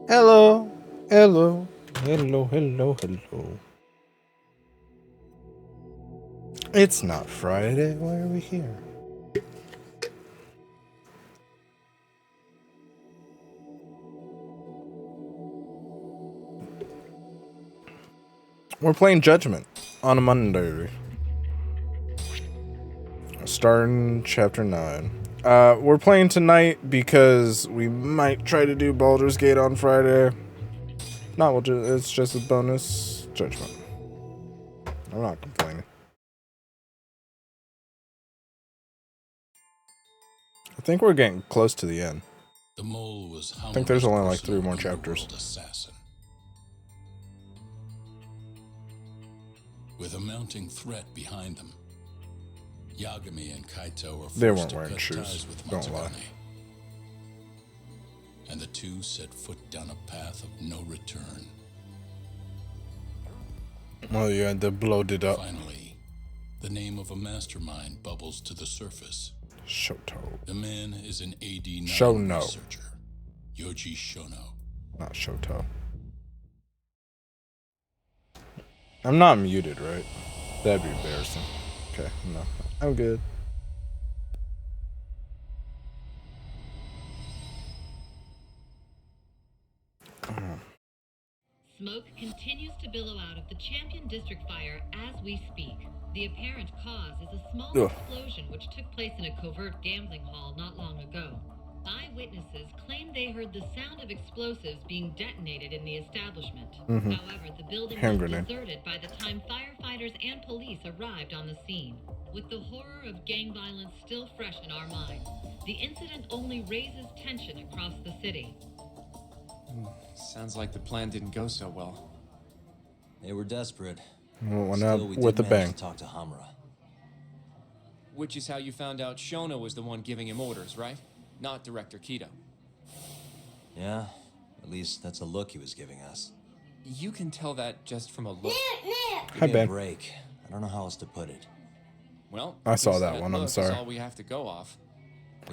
Hello, hello, hello, hello, hello. It's not Friday. Why are we here? We're playing Judgment on a Monday. Starting chapter 9. We're playing tonight because we might try to do Baldur's Gate on Friday. No, it's just a bonus Judgment. I'm not complaining. I think we're getting close to the end. The mole was I think there's only like 3 more chapters. Assassin. With a mounting threat behind them, Yagami and Kaito were forced to cut ties with Matsugane. And the two set foot down a path of no return. Oh, you had to bloat it up. Finally, the name of a mastermind bubbles to the surface. Shoto. The man is an AD9 researcher, Yoji Shono. Not Shoto. I'm not muted, right? That'd be embarrassing. Okay, no. I'm good. Smoke continues to billow out of the Champion District fire as we speak. The apparent cause is a small explosion which took place in a covert gambling hall not long ago. Eyewitnesses claim they heard the sound of explosives being detonated in the establishment. However, the building was deserted by the time firefighters and police arrived on the scene. With the horror of gang violence still fresh in our minds, the incident only raises tension across the city. Sounds like the plan didn't go so well. They were desperate. Went up with a bang. To talk to Hamura. Which is how you found out Shono was the one giving him orders, right? Not Director Kido. Yeah, at least that's a look he was giving us. You can tell that just from a look. Hi, Ben. Break. I don't know how else to put it. Well, I saw that one. I'm sorry. That's all we have to go off.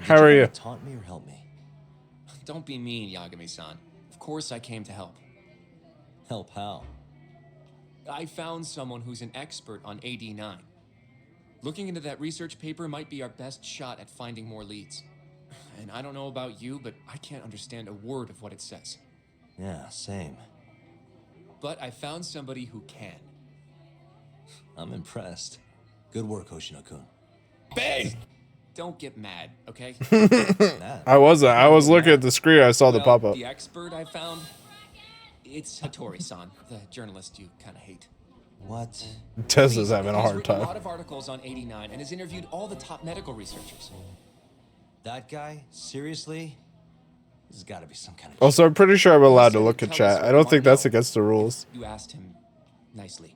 How are you? Taunt me or help me? Don't be mean, Yagami-san. Of course I came to help. Help how? I found someone who's an expert on AD9. Looking into that research paper might be our best shot at finding more leads. And I don't know about you, but I can't understand a word of what it says. Yeah, same. But I found somebody who can. I'm impressed. Good work, Hoshino-kun. Bang! Don't get mad, okay? I wasn't. I was looking at the screen. I saw the pop-up. The expert I found, it's Hattori-san, the journalist you kind of hate. What? Tesla's having a hard He's time. written a lot of articles on AD9 and has interviewed all the top medical researchers. That guy? Seriously? There's got to be some kind of... Also, I'm pretty sure I'm allowed to look at chat. I don't think that's against the rules. You asked him nicely.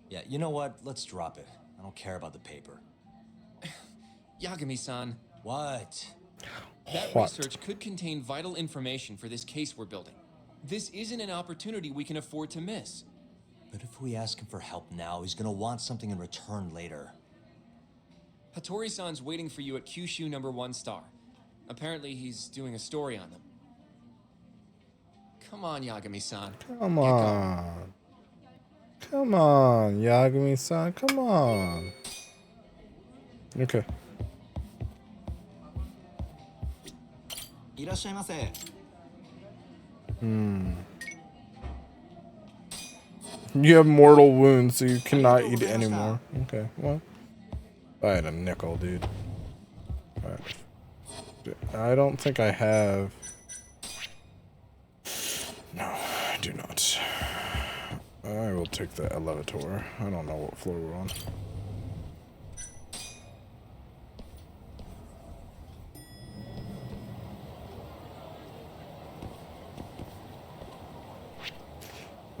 Yeah, you know what? Let's drop it. I don't care about the paper. Yagami-san. What? That research could contain vital information for this case we're building. This isn't an opportunity we can afford to miss. But if we ask him for help now, he's gonna want something in return later. Hattori-san's waiting for you at Kyushu #1 star. Apparently he's doing a story on them. Come on, Yagami-san. Come on. Come on, Yagami-san. Come on. Okay. You have mortal wounds, so you cannot eat anymore. Okay, well. I had a nickel, dude. Right. I don't think I have... No, I do not. I will take the elevator. I don't know what floor we're on.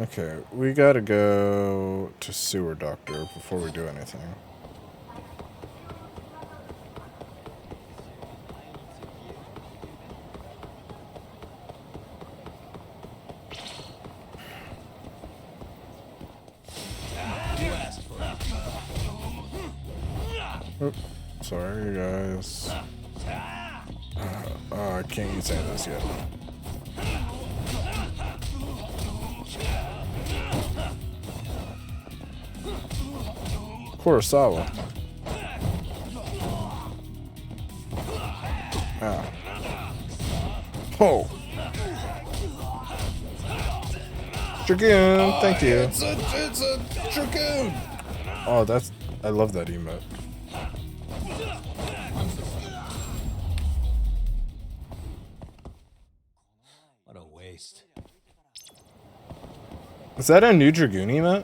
Okay, we gotta go to Sewer Doctor before we do anything. Oops, sorry guys. I can't use any of this yet. Kurosawa. Ah. Oh. Dragoon, thank you. It's a Dragoon. Oh, I love that emote. What a waste. Is that a new Dragoon emote?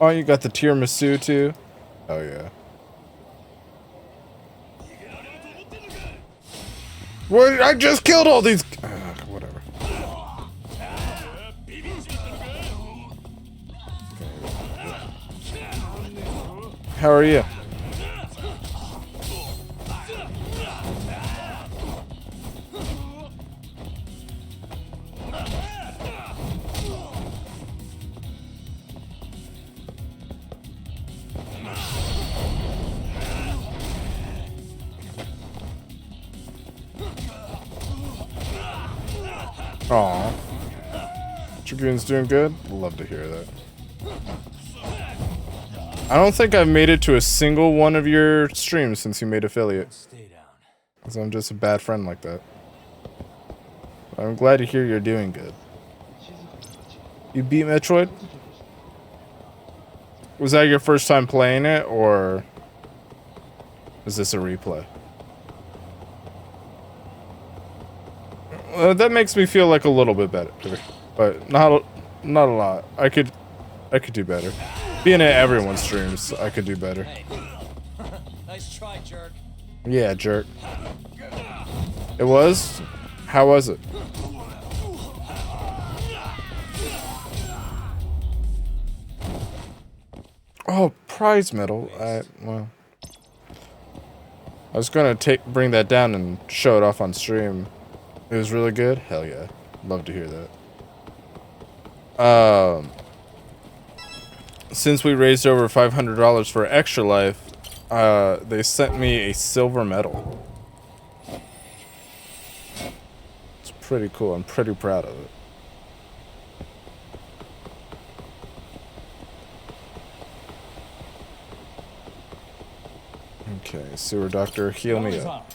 Oh, you got the tiramisu too? Oh yeah. What? I just killed all these. Whatever. How are you? Aw. Dragoon's doing good? Love to hear that. I don't think I've made it to a single one of your streams since you made affiliate. Stay down. Because I'm just a bad friend like that. I'm glad to hear you're doing good. You beat Metroid? Was that your first time playing it, or is this a replay? That makes me feel like a little bit better, but not a lot. I could do better. Being at everyone's streams, I could do better. Hey. Nice try, jerk. Yeah, jerk. It was? How was it? Oh, prize medal. Well, I was gonna bring that down and show it off on stream. It was really good? Hell yeah. Love to hear that. Since we raised over $500 for Extra Life, they sent me a silver medal. It's pretty cool. I'm pretty proud of it. Okay, sewer doctor, heal me up.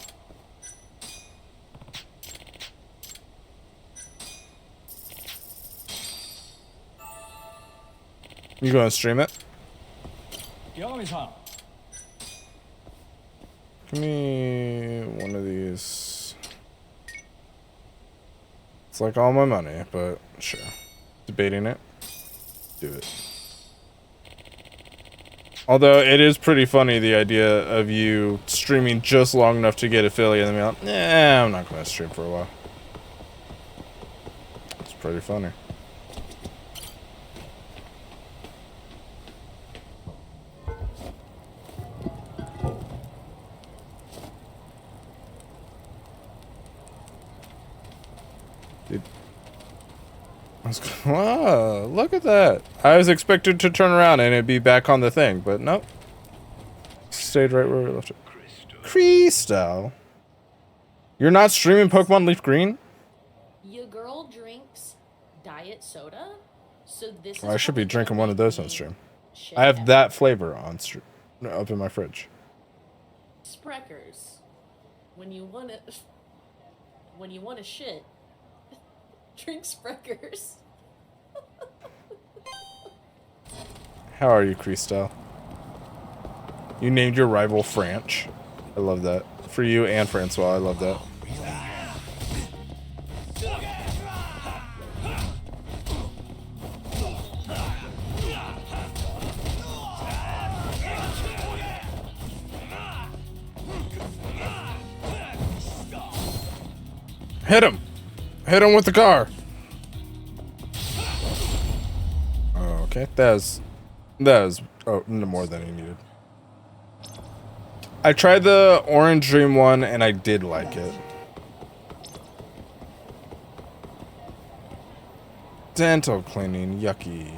You gonna stream it? Give me one of these. It's like all my money, but sure. Debating it. Do it. Although it is pretty funny, the idea of you streaming just long enough to get affiliate and then be like, nah, I'm not gonna stream for a while. It's pretty funny. Wow, look at that. I was expected to turn around and it'd be back on the thing, but nope. Stayed right where we left it. Crystal. You're not streaming Pokemon Leaf Green? Your girl drinks diet soda? So this Well, I should be drinking one of those on stream. I have that flavor on stream, up in my fridge. Spreckers. When you wanna shit, drink Spreckers. How are you, Crystal? You named your rival Franch. I love that. For you and Francois, I love that. Hit him! Hit him with the car! Oh, okay, that was more than he needed. I tried the Orange Dream one and I did like it. Dental cleaning, yucky.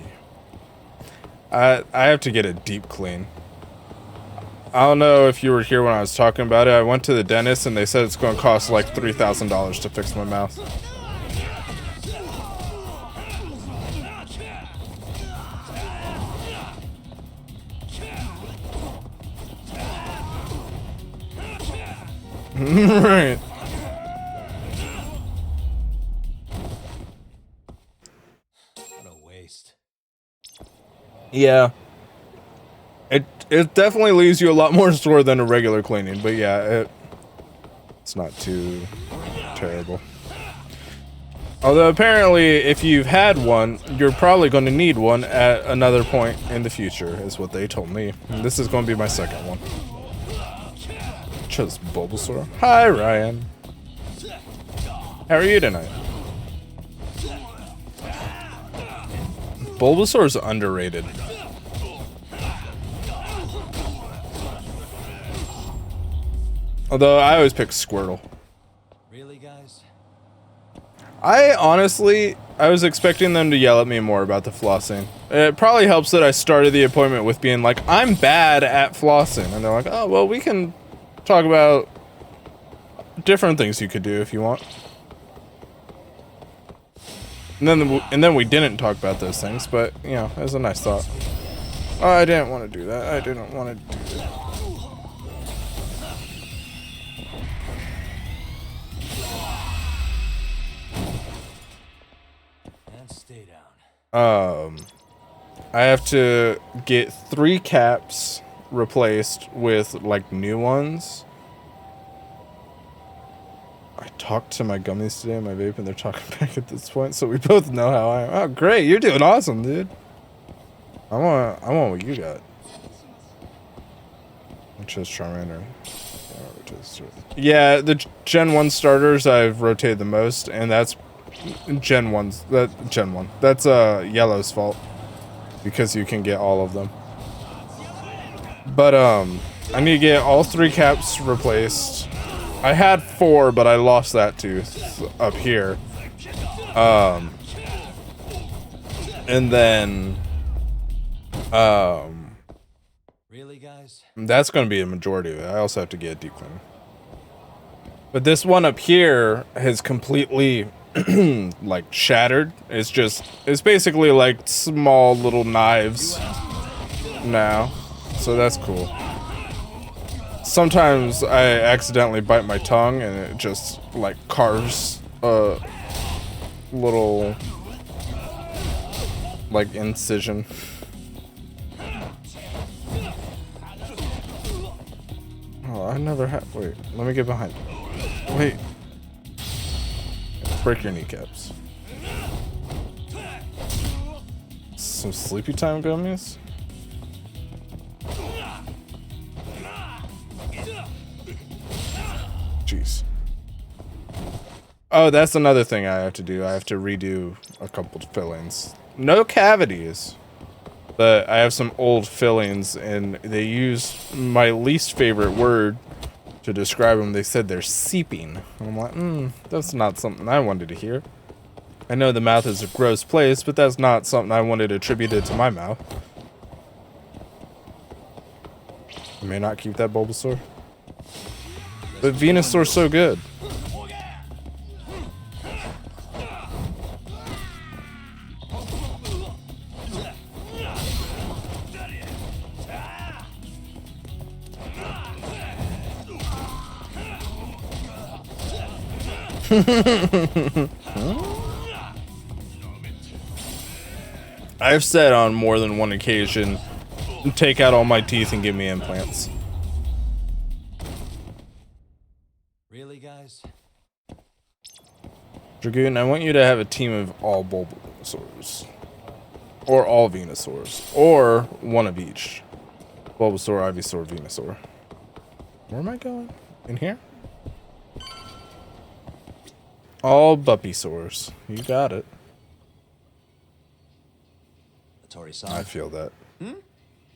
I have to get a deep clean. I don't know if you were here when I was talking about it. I went to the dentist and they said it's going to cost like $3,000 to fix my mouth. Right. What a waste. Yeah. It definitely leaves you a lot more sore than a regular cleaning, but yeah, it's not too terrible. Although apparently, if you've had one, you're probably going to need one at another point in the future, is what they told me. And this is going to be my second one. Chose Bulbasaur. Hi, Ryan. How are you tonight? Bulbasaur's underrated. Although I always pick Squirtle. Really, guys? I was expecting them to yell at me more about the flossing. It probably helps that I started the appointment with being like, I'm bad at flossing. And they're like, oh, well, we can talk about different things you could do if you want. And then we didn't talk about those things, but, you know, it was a nice thought. Oh, I didn't want to do that. I didn't want to do that. Stay down. I have to get 3 caps replaced with like new ones. I talked to my gummies today and my vape, and they're talking back at this point, so we both know how I am. Oh, great! You're doing awesome, dude. I want what you got. Which is Charmander. Yeah, the Gen 1 starters I've rotated the most, and that's Gen 1's. Gen 1. That's Yellow's fault, because you can get all of them. But I need to get all 3 caps replaced. I had 4, but I lost that tooth up here. And then really, guys? That's going to be a majority of it. I also have to get a deep clean. But this one up here has completely like shattered. It's basically like small little knives now. So that's cool. Sometimes I accidentally bite my tongue and it just like carves a little like incision. Oh, I never had. Wait, let me get behind. Wait. Break your kneecaps. Some sleepy time gummies? Jeez. Oh, that's another thing I have to do. I have to redo a couple fillings. No cavities. But I have some old fillings, and they use my least favorite word to describe them. They said they're seeping. And I'm like, that's not something I wanted to hear. I know the mouth is a gross place, but that's not something I wanted attributed to my mouth. I may not keep that Bulbasaur. But Venusaur's so good. I've said on more than one occasion, take out all my teeth and give me implants. Really, guys? Dragoon, I want you to have a team of all Bulbasaurs. Or all Venusaurs. Or one of each. Bulbasaur, Ivysaur, Venusaur. Where am I going? In here? All Buppysaurs. You got it. I feel that.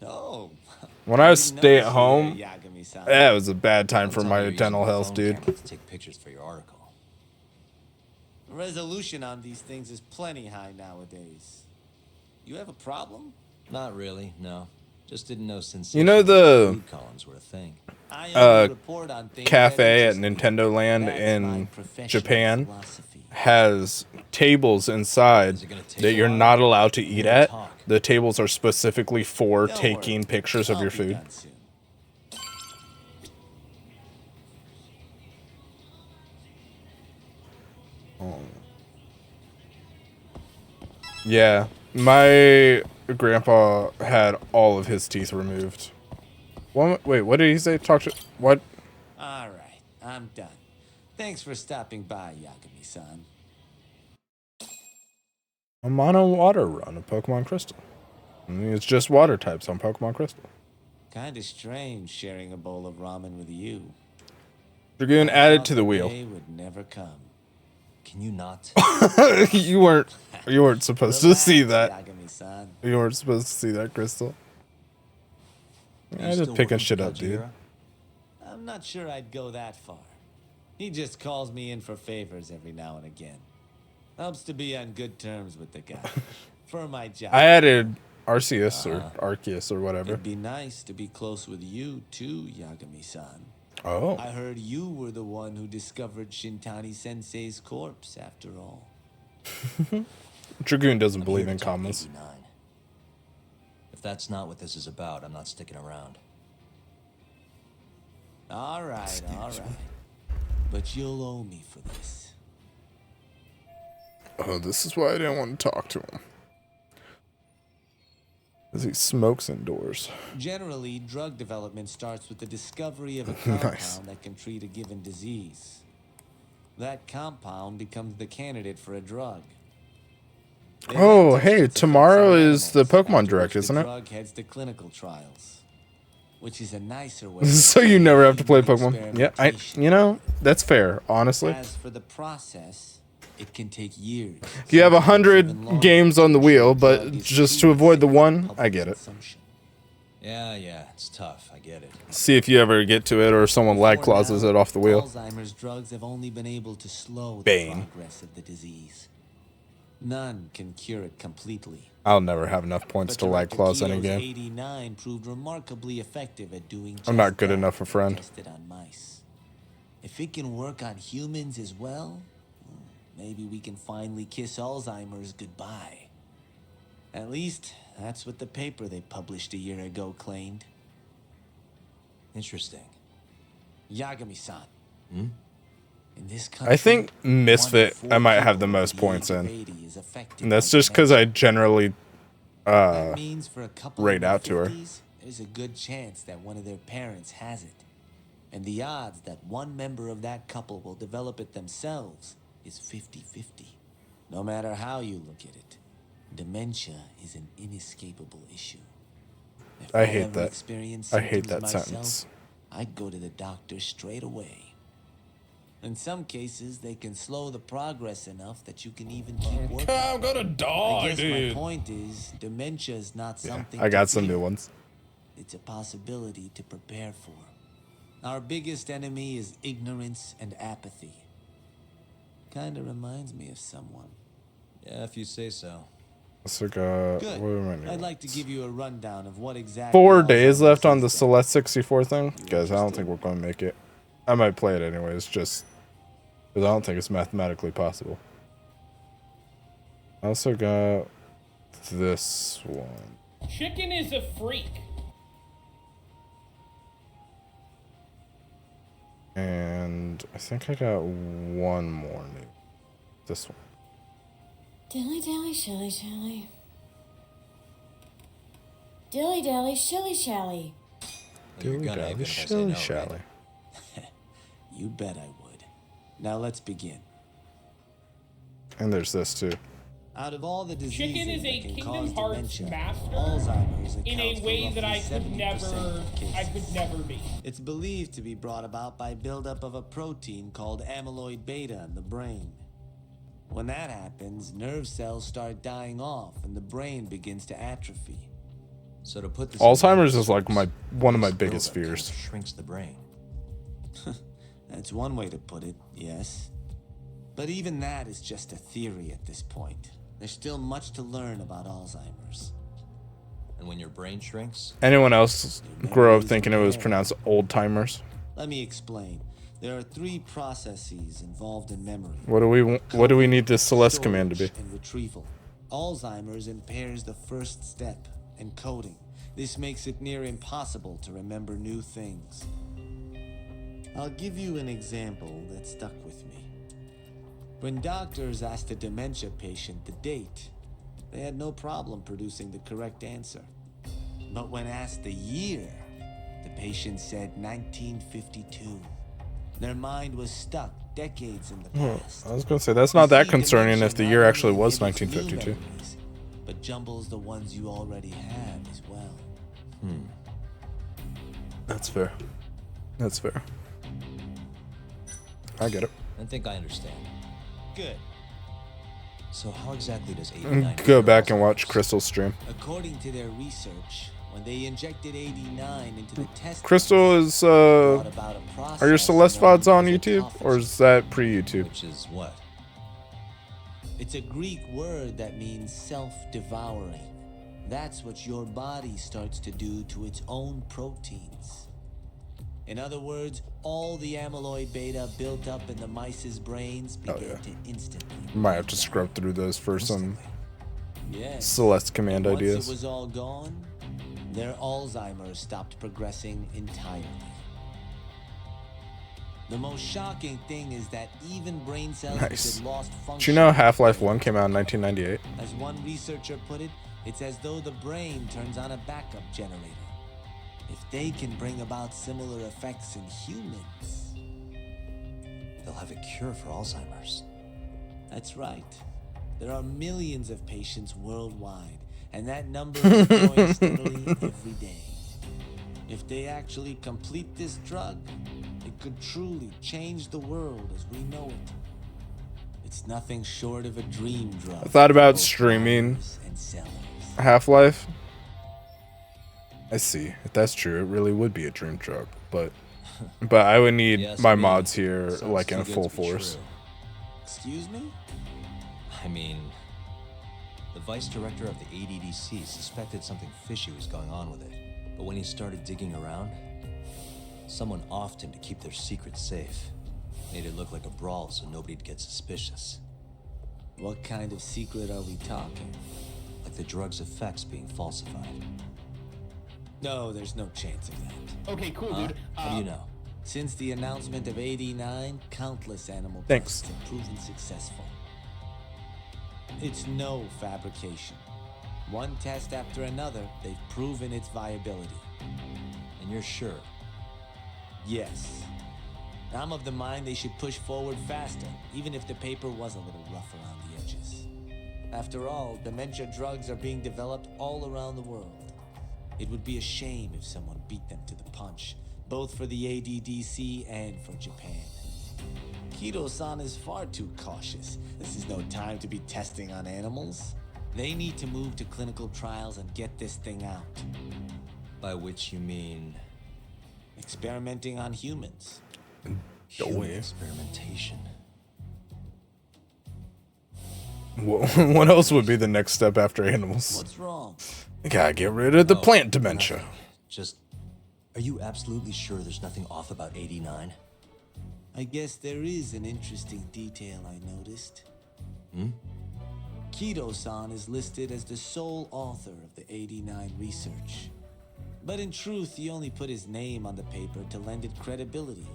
Oh. When I was stay at home, that was a bad time for my dental health, dude. Take pictures for your article. The resolution on these things is plenty high nowadays. You have a problem? Not really, no. Just didn't know since You know the columns were a thing. cafe at Nintendo Land in Japan has tables inside that you're not allowed to eat at. The tables are specifically for taking pictures of your food. Oh. Yeah, my grandpa had all of his teeth removed. Wait, what did he say? What? All right, I'm done. Thanks for stopping by, Yagami-san. I'm on a water run of Pokemon Crystal. I mean, it's just water types on Pokemon Crystal. Kinda strange sharing a bowl of ramen with you. Dragoon added to the wheel. Day would never come. Can you not? you weren't supposed to see that. Yagami-san. You weren't supposed to see that, Crystal. Are I you just still picking working shit for up, dude. Kajira? I'm not sure I'd go that far. He just calls me in for favors every now and again. Helps to be on good terms with the guy. For my job. I added Arceus or Arceus or whatever. It'd be nice to be close with you too, Yagami-san. Oh. I heard you were the one who discovered Shintani-sensei's corpse, after all. Dragoon doesn't I'm believe here in to talk commas. 89. If that's not what this is about, I'm not sticking around. All right. But you'll owe me for this. Oh, this is why I didn't want to talk to him. Because he smokes indoors. Generally, drug development starts with the discovery of a compound Nice. that can treat a given disease. That compound becomes the candidate for a drug. They then Oh, test hey, its effects tomorrow on is the animals, Pokemon after Direct, which isn't the it? drug heads to clinical trials, which is a nicer way. So you never have to play of Pokemon. Yeah, experimentation. that's fair, honestly. As for the process, it can take years. You have sometimes 100 even longer games on the before wheel, the but drug is just to avoid the cleared for one, public I get it. consumption. Yeah, it's tough. I get it. See if you ever get to it or someone lag For clauses now, it off the wheel. Alzheimer's drugs have only been able to slow the Bane. progress of the disease. None can cure it completely. I'll never have enough points But to lag Director clause any Keo's game. 89 proved remarkably effective at doing just I'm not good that enough a when friend. tested on mice. If it can work on humans as well, maybe we can finally kiss Alzheimer's goodbye. At least, that's what the paper they published a year ago claimed. Interesting. Yagami-san. Hmm? In this country, I think Misfit, 1 in 4 I might have the people most over points age of in. 80 is affected And that's by just because I dementia. generally That means for a couple rate in their out to her. 50s, there's a good chance that one of their parents has it. And the odds that one member of that couple will develop it themselves is 50-50. No matter how you look at it, dementia is an inescapable issue. If I hate ever that. experienced I hate symptoms that myself, sentence. I'd go to the doctor straight away. In some cases, they can slow the progress enough that you can even keep working. I'm gonna I die, guess my dude. point is, dementia is not something I got to some fear. new ones. It's a possibility to prepare for. Our biggest enemy is ignorance and apathy. Kinda reminds me of someone. Yeah, if you say so. So Good. what am I new I'd like to ones? give you a rundown of what exactly 4 days Alzheimer's left on the is then. Celeste 64 thing. Guys, I don't think we're going to make it. I might play it anyways, just because I don't think it's mathematically possible. I also got this one. Chicken is a freak. And I think I got one more new. This one. Dilly dally, shilly shally. Dilly dally, shilly shally. Well, you're gonna, even if I say no, right? Shally. You bet I would. Now let's begin. And there's this too. Out of all the diseases Chicken is a that can Kingdom cause Hearts dementia, master Alzheimer's in a accounts for way that I roughly could 70% of cases. never be. It's believed to be brought about by buildup of a protein called amyloid beta in the brain. When that happens, nerve cells start dying off and the brain begins to atrophy. So to put this Alzheimer's in is like one of my this biggest buildup kind fears. of shrinks the brain. That's one way to put it, yes. But even that is just a theory at this point. There's still much to learn about Alzheimer's. And when your brain shrinks, Anyone else grow up thinking it was pronounced old timers? Let me explain. There are 3 processes involved in memory. What do we need this Celeste command to be? Storage and retrieval. Alzheimer's impairs the first step, encoding. This makes it near impossible to remember new things. I'll give you an example that stuck with me. When doctors asked a dementia patient the date, they had no problem producing the correct answer. But when asked the year, the patient said 1952. Their mind was stuck decades in the past. I was gonna say that's not that concerning if the year actually was 1952. Memories, but jumbles the ones you already have as well. That's fair. That's fair. I get it. I think I understand. Good. So how exactly does 89 Go back and watch Crystal's stream. According to their research, when they injected 89 into the test, Crystal is are your Celeste VODs on YouTube, or is that pre-YouTube? Which is what? It's a Greek word that means self-devouring. That's what your body starts to do to its own proteins. In other words, all the amyloid beta built up in the mice's brains began to instantly. Might have to scrub through those for some Yes. Celeste command Once ideas. it was all gone, their Alzheimer's stopped progressing entirely. The most shocking thing is that even brain cells that Nice. had lost function. Did you know Half-Life 1 came out in 1998? As one researcher put it, it's as though the brain turns on a backup generator. If they can bring about similar effects in humans, They'll have a cure for Alzheimer's. that's right. There are millions of patients worldwide, and that number is growing steadily every day. If they actually complete this drug, it could truly change the world as we know it. It's nothing short of a dream drug. I thought about for streaming buyers and sellers. Half-Life. I see. If that's true, it really would be a dream drug, but I would need Yes, my I mean, mods here sounds like too in good full to be force. true. Excuse me? I mean, the vice director of the ADDC suspected something fishy was going on with it. But when he started digging around, someone offed him to keep their secret safe. Made it look like a brawl so nobody'd get suspicious. What kind of secret are we talking? Like the drug's effects being falsified. No, there's no chance of that. Okay, cool, Huh? dude. How do you know? Since the announcement of 89, countless animal Thanks. tests have proven successful. It's no fabrication. One test after another, they've proven its viability. And you're sure? Yes. I'm of the mind they should push forward faster, even if the paper was a little rough around the edges. After all, dementia drugs are being developed all around the world. It would be a shame if someone beat them to the punch, both for the ADDC and for Japan. Kido-san is far too cautious. This is no time to be testing on animals. They need to move to clinical trials and get this thing out. By which you mean Experimenting on humans. human experimentation. What else would be the next step after animals? What's wrong? Gotta get rid of the Oh, plant dementia. nothing. Just, are you absolutely sure there's nothing off about 89? I guess there is an interesting detail I noticed. Kido-san is listed as the sole author of the 89 research. But in truth, he only put his name on the paper to lend it credibility.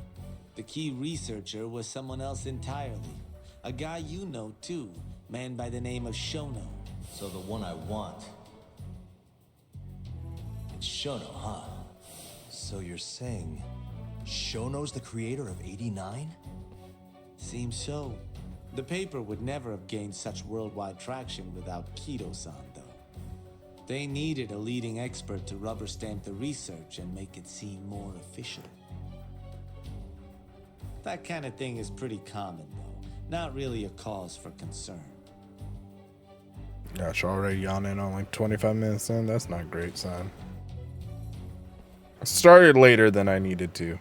The key researcher was someone else entirely. A guy you know too, man by the name of Shono. So the one I want. It's Shono, huh? So you're saying Shono's the creator of 89? Seems so. The paper would never have gained such worldwide traction without Kido-san, though. They needed a leading expert to rubber stamp the research and make it seem more official. That kind of thing is pretty common, though. Not really a cause for concern. Gosh, already yawning on like 25 minutes in. That's not a great sign. I started later than I needed to.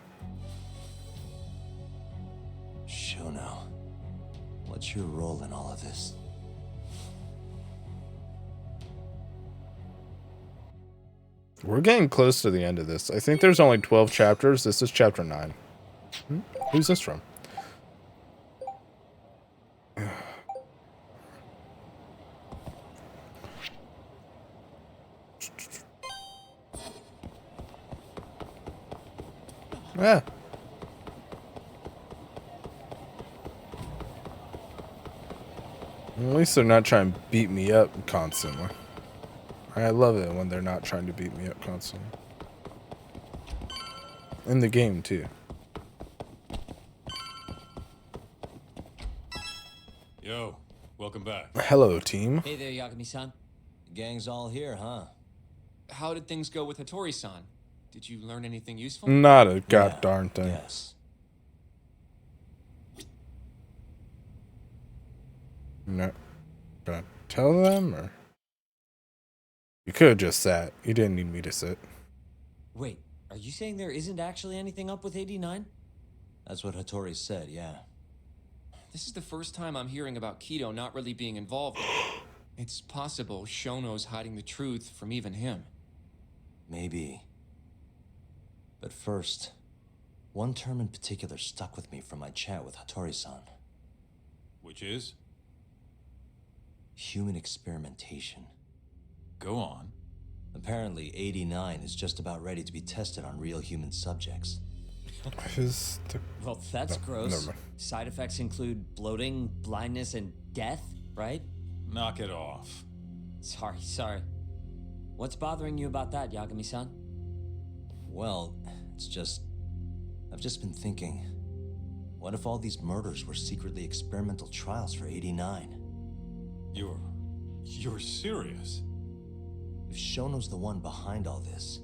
Shono, what's your role in all of this? We're getting close to the end of this. I think there's only 12 chapters. This is chapter 9. Who's this from? Yeah. At least they're not trying to beat me up constantly. I love it when they're not trying to beat me up constantly. In the game, too. Yo, welcome back. Hello, team. Hey there, Yagami-san. The gang's all here, huh? How did things go with Hattori-san? Did you learn anything useful? Not a god darn thing. Yes. No. Gonna tell them, or? You could have just sat. You didn't need me to sit. Wait, are you saying there isn't actually anything up with 89? That's what Hattori said, yeah. This is the first time I'm hearing about Kido not really being involved. It's possible Shono's hiding the truth from even him. Maybe. But first, one term in particular stuck with me from my chat with Hattori-san. Which is? Human experimentation. Go on. Apparently, 89 is just about ready to be tested on real human subjects. Well, that's No, gross. never mind. Side effects include bloating, blindness, and death, right? Knock it off. Sorry. What's bothering you about that, Yagami-san? Well, it's just... I've just been thinking... What if all these murders were secretly experimental trials for 89? You're serious? If Shono's the one behind all this...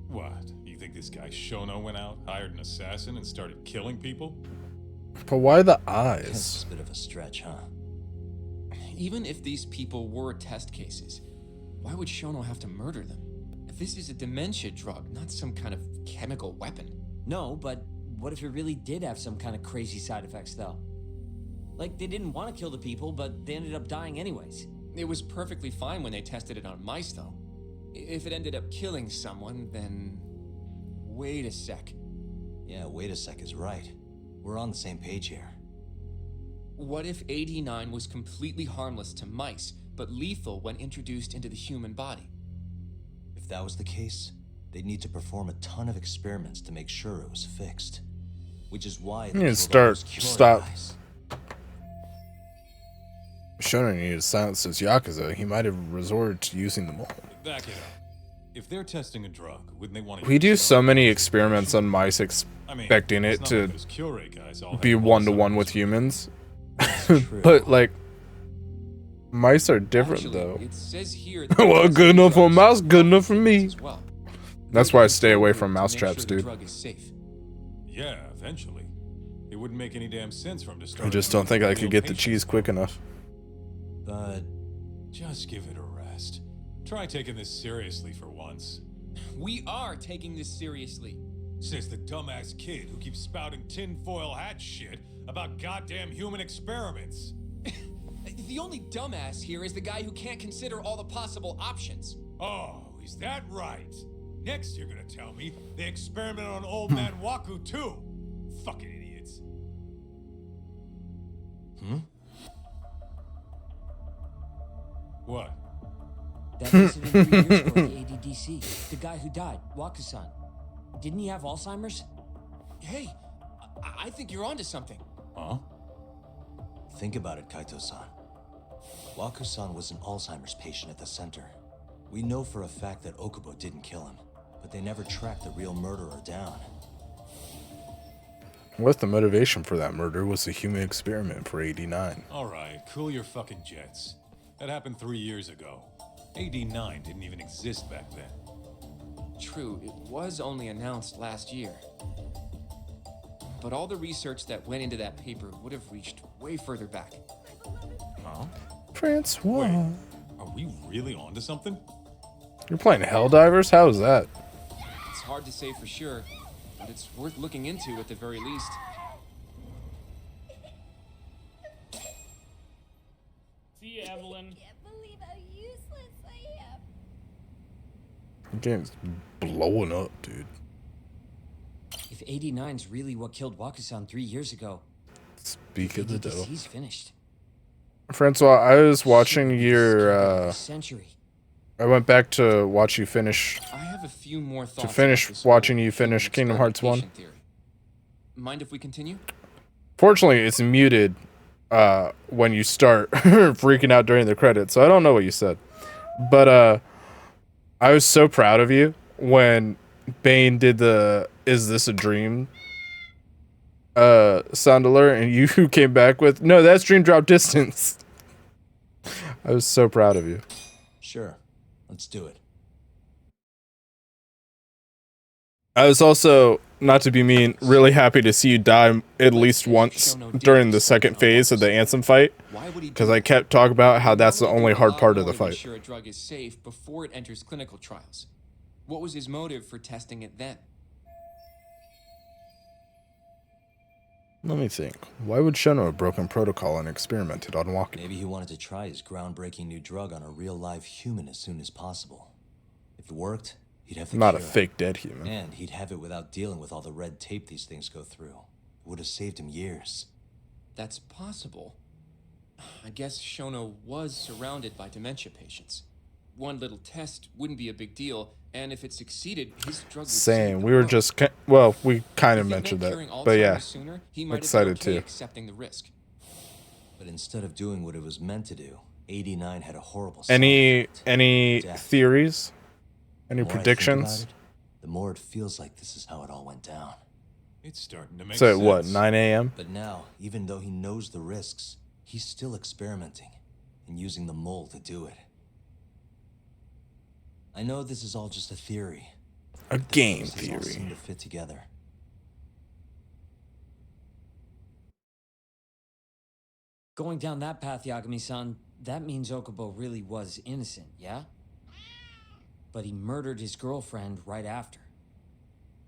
What? You think this guy Shono went out, hired an assassin, and started killing people? But why the Guess eyes? it's a bit of a stretch, huh? Even if these people were test cases, why would Shono have to murder them? This is a dementia drug, not some kind of chemical weapon. No, but what if it really did have some kind of crazy side effects, though? Like, they didn't want to kill the people, but they ended up dying anyways. It was perfectly fine when they tested it on mice, though. If it ended up killing someone, then... Wait a sec. Yeah, wait a sec is right. We're on the same page here. What if 89 was completely harmless to mice, but lethal when introduced into the human body? If that was the case, they'd need to perform a ton of experiments to make sure it was fixed. Which is why You they need to killed all those stop. guys. Shonen needed to silence his Yakuza. He might have resorted to using them all. Back it up. If they're testing a drug, wouldn't they want to... We do so many experiments on mice expecting it to be one-to-one with humans. But, like, mice are different, Actually, though. it says here Well, good enough for a mouse, good enough for me. as well. That's why I stay away from To make mousetraps, sure the dude. drug is safe. Yeah, eventually. It wouldn't make any damn sense for him to start... I just don't think I real could get the patients. cheese quick enough. But Just give it a rest. Try taking this seriously for once. We are taking this seriously. Says the dumbass kid who keeps spouting tinfoil hat shit about goddamn human experiments. The only dumbass here is the guy who can't consider all the possible options. Oh, is that right? Next you're gonna tell me they experimented on old man Waku too. Fucking idiots. What? That incident 3 years ago at the ADDC. The guy who died, Waku-san. Didn't he have Alzheimer's? Hey, I think you're onto something. Huh? think about it, Kaito-san. Waku-san was an Alzheimer's patient at the center. We know for a fact that Okubo didn't kill him, but they never tracked the real murderer down. What if the motivation for that murder was a human experiment for 89? Alright, cool your fucking jets. That happened 3 years ago. AD9 didn't even exist back then. True, it was only announced last year. But all the research that went into that paper would have reached way further back. Huh? Francois. Wait, are we really onto something? You're playing Helldivers? How is that? It's hard to say for sure, but it's worth looking into at the very least. See you, Evelyn. Can't believe how useless I am. The game's blowing up, dude. If 89's really what killed Waku-san 3 years ago, Speak of the devil. he's finished. Francois, I was watching your, Century. I went back to watch you finish, I have a few more thoughts. finish about this watching whole you finish human Kingdom Hearts 1. experimentation theory. Mind if we continue? Fortunately, it's muted when you start freaking out during the credits. So I don't know what you said. But I was so proud of you when Bane did the "Is this a dream?" sound alert, and you came back with, "No, that's Dream Drop Distance." I was so proud of you. Sure, let's do it. I was also, not to be mean, really happy to see you die at least once during the second phase of the Ansem fight, because I kept talking about how that's the only hard part of the fight. Sure, a drug is safe before it enters clinical trials. What was his motive for testing it then? Let me think. Why would Shono have broken protocol and experimented on walking? Maybe he wanted to try his groundbreaking new drug on a real live human as soon as possible. If it worked, he'd have the Not a cure. fake dead human. And he'd have it without dealing with all the red tape these things go through. It would have saved him years. That's possible. I guess Shono was surrounded by dementia patients. One little test wouldn't be a big deal, and if it succeeded, his drug would save Same. the We were world. just, well, we kind If of it meant mentioned that. curing But yeah, Alzheimer's sooner, he might have been excited okay too. accepting the risk. But instead of doing what it was meant to do, 89 had a horrible side Any effect. Death. theories? Any The more I think predictions? about it, the more it feels like this is how it all went down. It's starting to make So sense. at what, 9 a.m.? But now, even though he knows the risks, he's still experimenting and using the mole to do it. I know this is all just a theory. A but the game pieces all seem theory. to fit together. Going down that path, Yagami-san, that means Okubo really was innocent, yeah? But he murdered his girlfriend right after.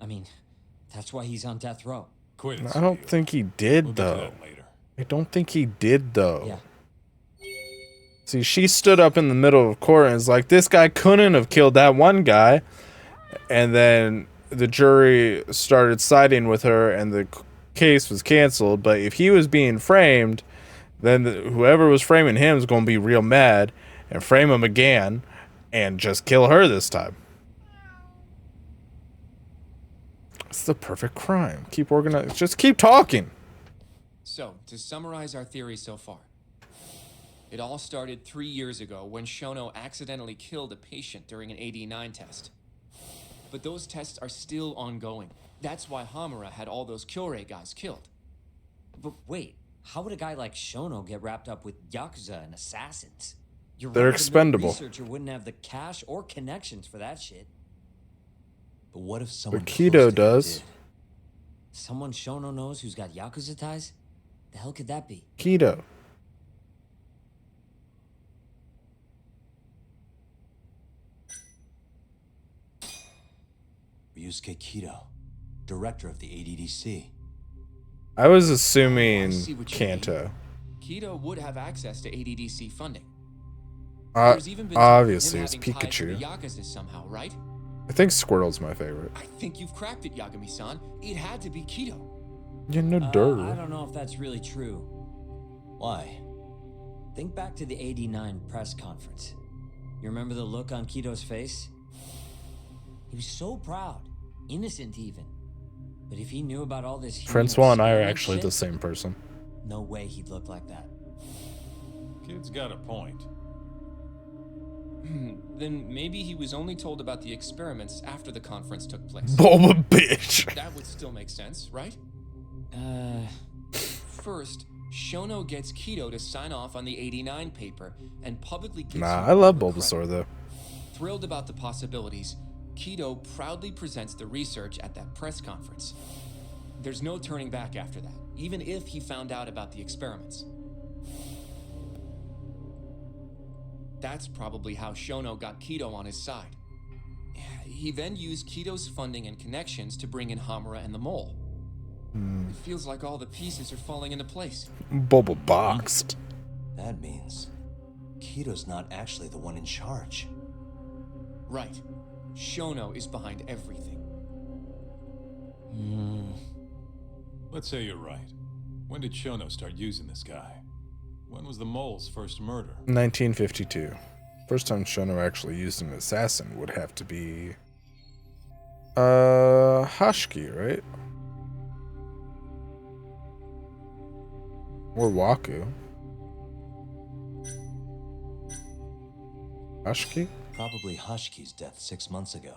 I mean, that's why he's on death row. Quit it, I don't Steve. think he We'll did, get to though. that later. I don't think he did, though. Yeah. See, she stood up in the middle of court and was like, this guy couldn't have killed that one guy. And then the jury started siding with her and the case was canceled. But if he was being framed, then whoever was framing him is going to be real mad and frame him again and just kill her this time. It's the perfect crime. Keep organizing. Just keep talking. So, to summarize our theory so far, it all started 3 years ago when Shono accidentally killed a patient during an AD9 test. But those tests are still ongoing. That's why Hamura had all those Kyorei guys killed. But wait, how would a guy like Shono get wrapped up with Yakuza and assassins? Your They're run-of-the-mill expendable. researcher wouldn't have the cash or connections for that shit. But what if someone Keto close to him does. did? Someone Shono knows who's got Yakuza ties? The hell could that be? Keto. Ryusuke Kido, director of the ADDC. I was I assuming see what you Kanto. mean. Kido would have access to ADDC funding. Uh, There's even been talk of obviously, him it's having ties to the Pikachu. Yakuza somehow, right? I think Squirtle's my favorite. I think you've cracked it, Yagami-san. It had to be Kido. You know, I dirt. don't know if that's really true. Why? Think back to the 89 press conference. You remember the look on Kido's face? He was so proud, innocent even. But if he knew about all this human Francois and I are experiment actually shit, the same person. no way he'd look like that. Kid's got a point. Then maybe he was only told about the experiments after the conference took place. Boba bitch. That would still make sense, right? Uh, First, Shono gets Kido to sign off on the 89 paper and publicly gives Nah, him I love all the Bulbasaur credit. though. Thrilled about the possibilities, Kido proudly presents the research at that press conference. There's no turning back after that, even if he found out about the experiments. That's probably how Shono got Kido on his side. He then used Kido's funding and connections to bring in Hamura and the Mole. It feels like all the pieces are falling into place. Boba boxed. That means Kido's not actually the one in charge. Right. Shono is behind everything. Let's say you're right. When did Shono start using this guy? When was the mole's first murder? 1952. First time Shono actually used an assassin would have to be Hashiki, right? Or Waku. Hushki? Probably Hushki's death 6 months ago.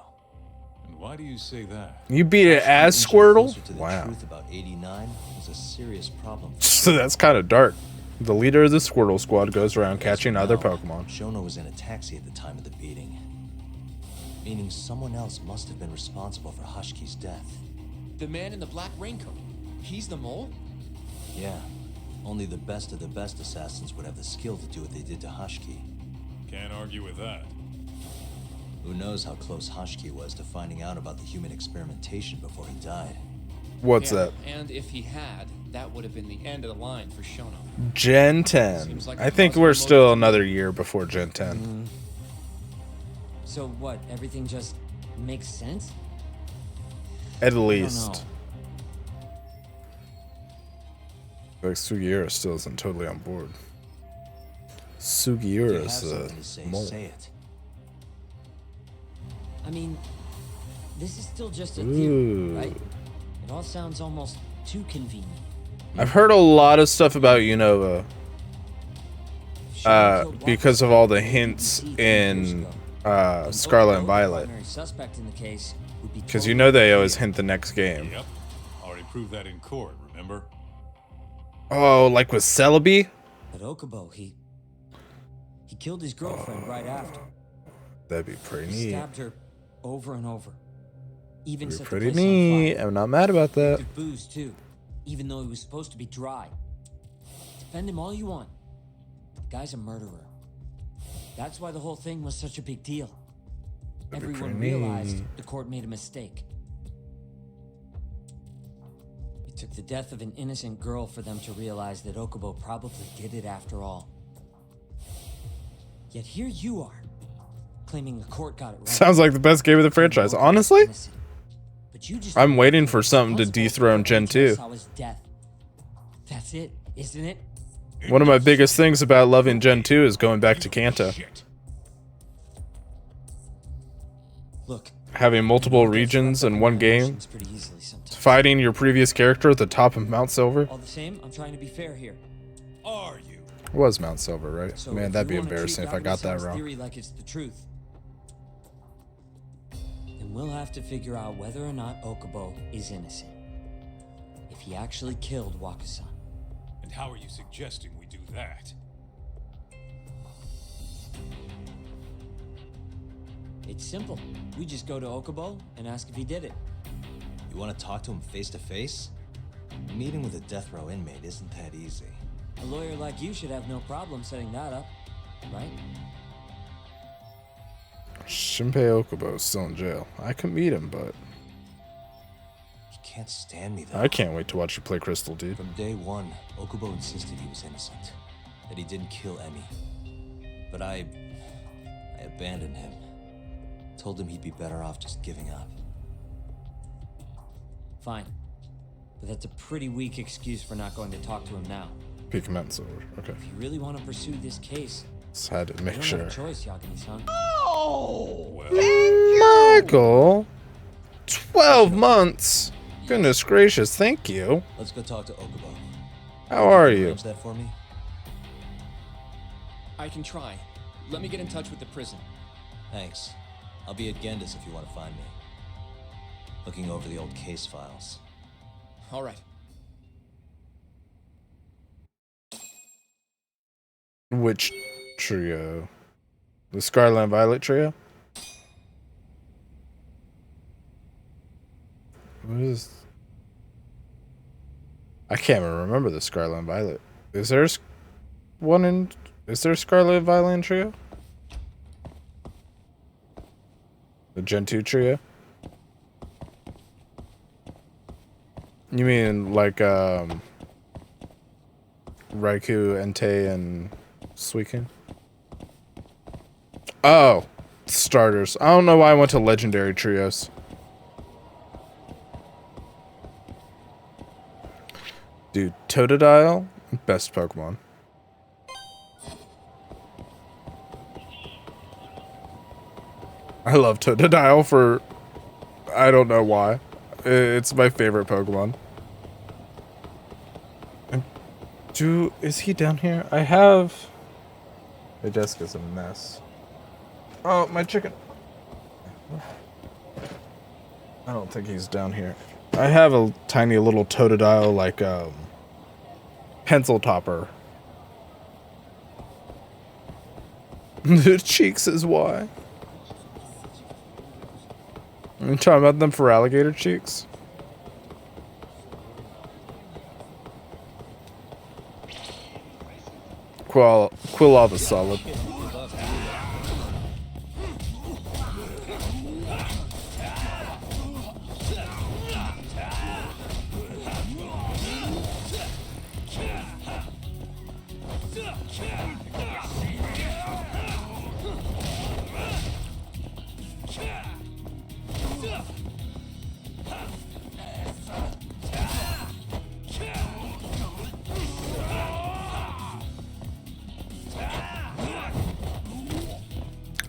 And why do you say that? You beat it as Inching Squirtle? closer to the Wow. truth about 89 was a serious problem. So that's kind of dark. The leader of the Squirtle Squad goes around catching other No, Pokemon. Shono was in a taxi at the time of the beating. Meaning someone else must have been responsible for Hushki's death. The man in the black raincoat. He's the mole? Yeah. Only the best of the best assassins would have the skill to do what they did to Hushki. Can't argue with that. Who knows how close Hushki was to finding out about the human experimentation before he died. What's Yeah, that? And if he had, that would have been the end of the line for Shono. Gen 10. Seems like I a think plausible we're motive still to me. another year before Gen 10. So what? Everything just makes sense? At I don't least. know. Like Sugiura still isn't totally on board. If you Sugiura have is something to say, a mole. say it. I mean, this is still just a Ooh. theory, right? It all sounds almost too convenient. I've heard a lot of stuff about Unova Shono killed because of Walker all the from hints 3 years in ago. And Scarlet Okobo, and the Violet. primary suspect in the case, would be Because you totally know they always clear. hint the next game. Yep. Already proved that in court, remember? Oh, like with Celebi? But Okubo, he killed his girlfriend right after. That'd be pretty He neat. stabbed her over and over. Even That'd be set the pretty place on neat. fire. I'm not mad about that. Did booze too, even though he was supposed to be dry. Defend him all you want. The guy's a murderer. That's why the whole thing was such a big deal. That'd be Everyone pretty realized neat. the court made a mistake. It took the death of an innocent girl for them to realize that Okubo probably did it after all. Yet here you are, claiming the court got it right. Sounds like the best game of the franchise. Okubo was Honestly, innocent. But you just I'm waiting for something to Plus, dethrone Okubo Gen told us 2. how his death. That's it, isn't it? One of my biggest things about loving Gen 2 is going back to Kanto. Shit. Look, Having multiple regions in one game, emotions pretty easily sometimes. fighting your previous character at the top of Mount Silver. All the same, I'm trying to be fair here. Are you? It was Mount Silver, right? So Man, if that'd you be wanna treat embarrassing if I got that Yagami-san's wrong. theory like it's the truth, then we'll have to figure out whether or not Okubo is innocent. If he actually killed Wakasan. And how are you suggesting we do that? It's simple. We just go to Okubo and ask if he did it. You want to talk to him face to face? Meeting with a death row inmate isn't that easy. A lawyer like you should have no problem setting that up, right? Shinpei Okubo is still in jail. I could meet him, but He can't stand me though. I can't wait to watch you play Crystal, dude. From day one, Okubo insisted he was innocent, that he didn't kill Emi. But I abandoned him. Told him he'd be better off just giving up. Fine. But that's a pretty weak excuse for not going to talk to him now. Peak Mountain Silver. Okay. If you really want to pursue this case, Just had to you make don't sure. have a choice, Yagami-san. Michael! 12 months! Goodness gracious, thank you. Let's go talk to Okubo. How are Can you? arrange that for me? I can try. Let me get in touch with the prison. Thanks. I'll be at Gendis if you want to find me. Looking over the old case files. All right. Which trio? The Scarlet and Violet trio? What is... I can't even remember the Scarlet and Violet. Is there one in... Is there Scarlet and Violet trio? The Gen 2 trio? You mean like Raikou, Entei, and Suicune? Oh, starters. I don't know why I went to legendary trios. Dude, Totodile, best Pokemon. I love Totodile for... I don't know why. It's my favorite Pokemon. Is he down here? I have... The desk is a mess. Oh, my chicken. I don't think he's down here. I have a tiny little Totodile, like, pencil topper. The cheeks is why. You talking about them for alligator cheeks? Quilava solid.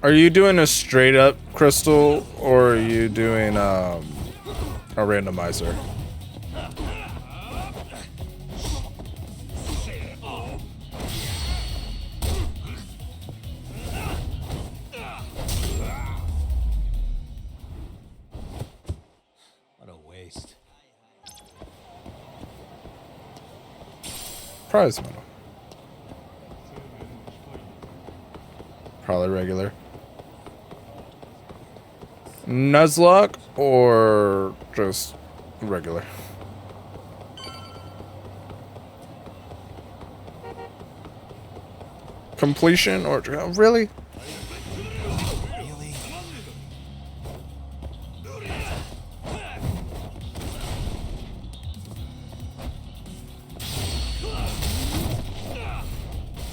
Are you doing a straight up crystal or are you doing a randomizer? What a waste. Prize medal. Probably regular. Nuzlocke or just regular? Completion or really?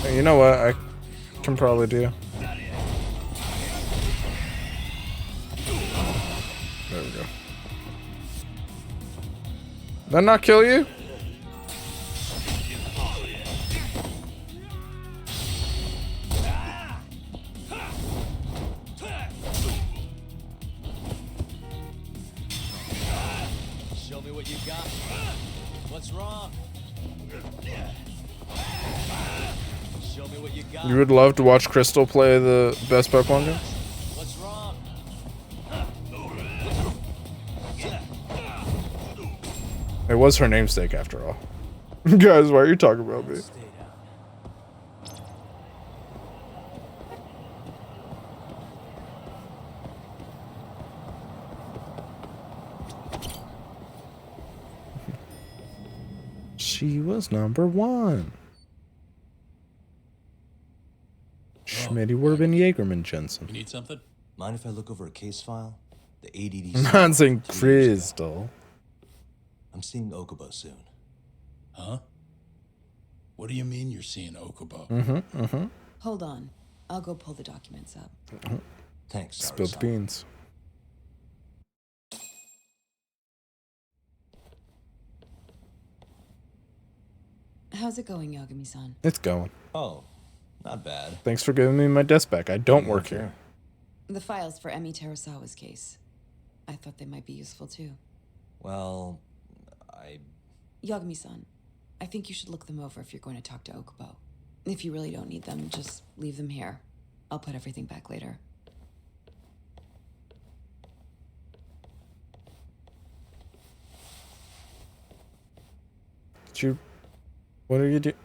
You know what? I can probably do. There we go. Did that not kill you? Show me what you got. What's wrong? Show me what you got. You would love to watch Crystal play the best Pokemon game? What's wrong? It was her namesake after all. Guys, why are you talking about me? She was number one. Schmitty Werben Jagerman Jensen. You need something? Mind if I look over a case file? The ADDC. I'm saying Crystal. I'm seeing Okubo soon. Huh? What do you mean you're seeing Okubo? Hold on. I'll go pull the documents up. Thanks, Spilled Sarusan. beans. How's it going, Yagami-san? It's going. Oh, not bad. Thanks for giving me my desk back. I don't work here. The files for Emi Terasawa's case. I thought they might be useful too. Well, Yagami-san, I think you should look them over if you're going to talk to Okubo. If you really don't need them, just leave them here. I'll put everything back later. What are you doing?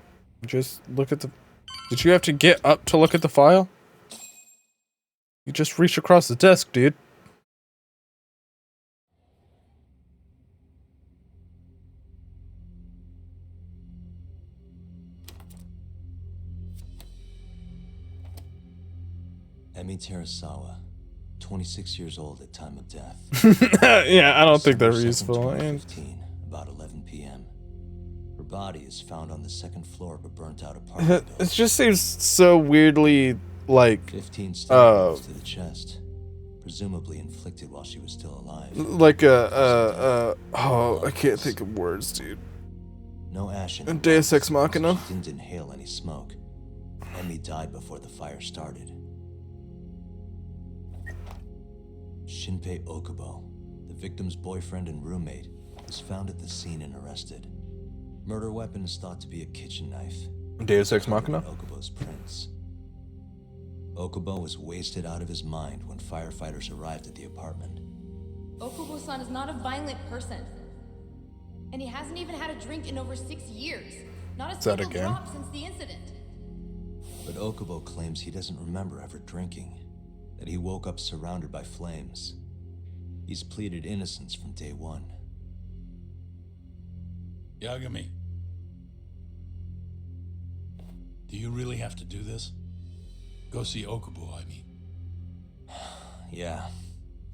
Just look at the... Did you have to get up to look at the file? You just reach across the desk, dude. Emi Terasawa, 26 years old at time of death. Yeah, I don't think they're December 2nd, useful. And 2015, about 11 p.m. Her body is found on the second floor of a burnt-out apartment building. it just seems so weirdly like 15 stab wounds to the chest, presumably inflicted while she was still alive. like oh, I can't think of words, dude. No ash in her Deus Ex lungs, Machina. She didn't inhale any smoke. Emi died before the fire started. Shinpei Okubo, the victim's boyfriend and roommate, was found at the scene and arrested. Murder weapon is thought to be a kitchen knife. Deus Ex Machina? Okubo's prints. Okubo was wasted out of his mind when firefighters arrived at the apartment. Okubo-san is not a violent person. And he hasn't even had a drink in over 6 years. Not a single drop since the incident. But Okubo claims he doesn't remember ever drinking, that he woke up surrounded by flames. He's pleaded innocence from day one. Yagami, do you really have to do this? Go see Okubo, I mean. Yeah,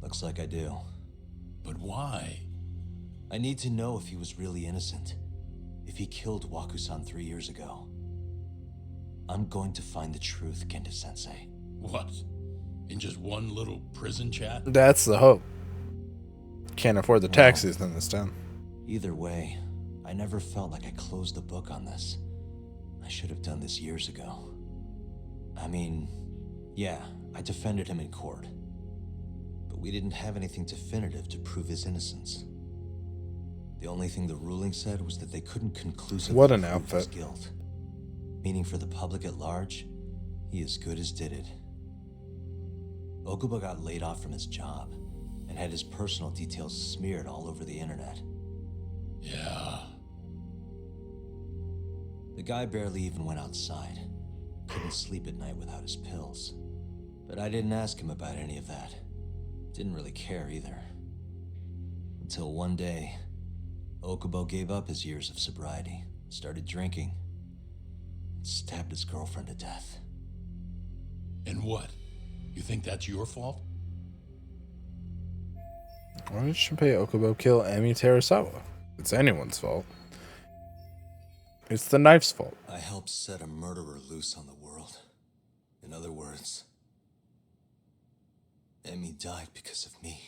looks like I do. But why? I need to know if he was really innocent. If he killed Waku-san 3 years ago. I'm going to find the truth, Kenta-sensei. What? In just one little prison chat? That's the hope. Can't afford the taxis in this town. Either way, I never felt like I closed the book on this. I should have done this years ago. I mean, yeah, I defended him in court. But we didn't have anything definitive to prove his innocence. The only thing the ruling said was that they couldn't conclusively what an prove outfit. his guilt. Meaning for the public at large, he as good as did it. Okubo got laid off from his job and had his personal details smeared all over the internet. Yeah. The guy barely even went outside. Couldn't sleep at night without his pills. But I didn't ask him about any of that. Didn't really care either. Until one day, Okubo gave up his years of sobriety, started drinking, and stabbed his girlfriend to death. And what? You think that's your fault? Why did Shinpei Okubo kill Emi Terasawa? It's anyone's fault. It's the knife's fault. I helped set a murderer loose on the world. In other words, Emi died because of me.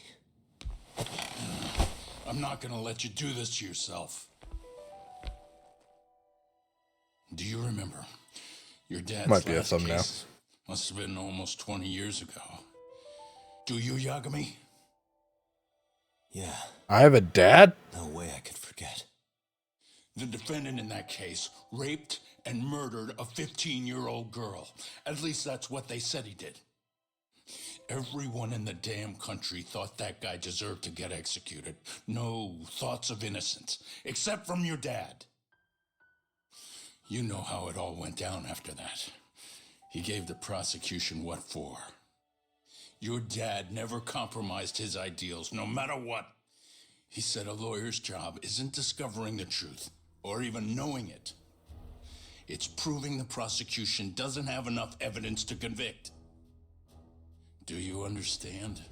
I'm not gonna let you do this to yourself. Do you remember your dad's Might be a last thumbnail. case? Must have been almost 20 years ago. Do you, Yagami? Yeah. I have a dad? No way I could forget. The defendant in that case raped and murdered a 15-year-old girl. At least that's what they said he did. Everyone in the damn country thought that guy deserved to get executed. No thoughts of innocence, except from your dad. You know how it all went down after that. He gave the prosecution what for. Your dad never compromised his ideals, no matter what. He said a lawyer's job isn't discovering the truth, or even knowing it. It's proving the prosecution doesn't have enough evidence to convict. Do you understand?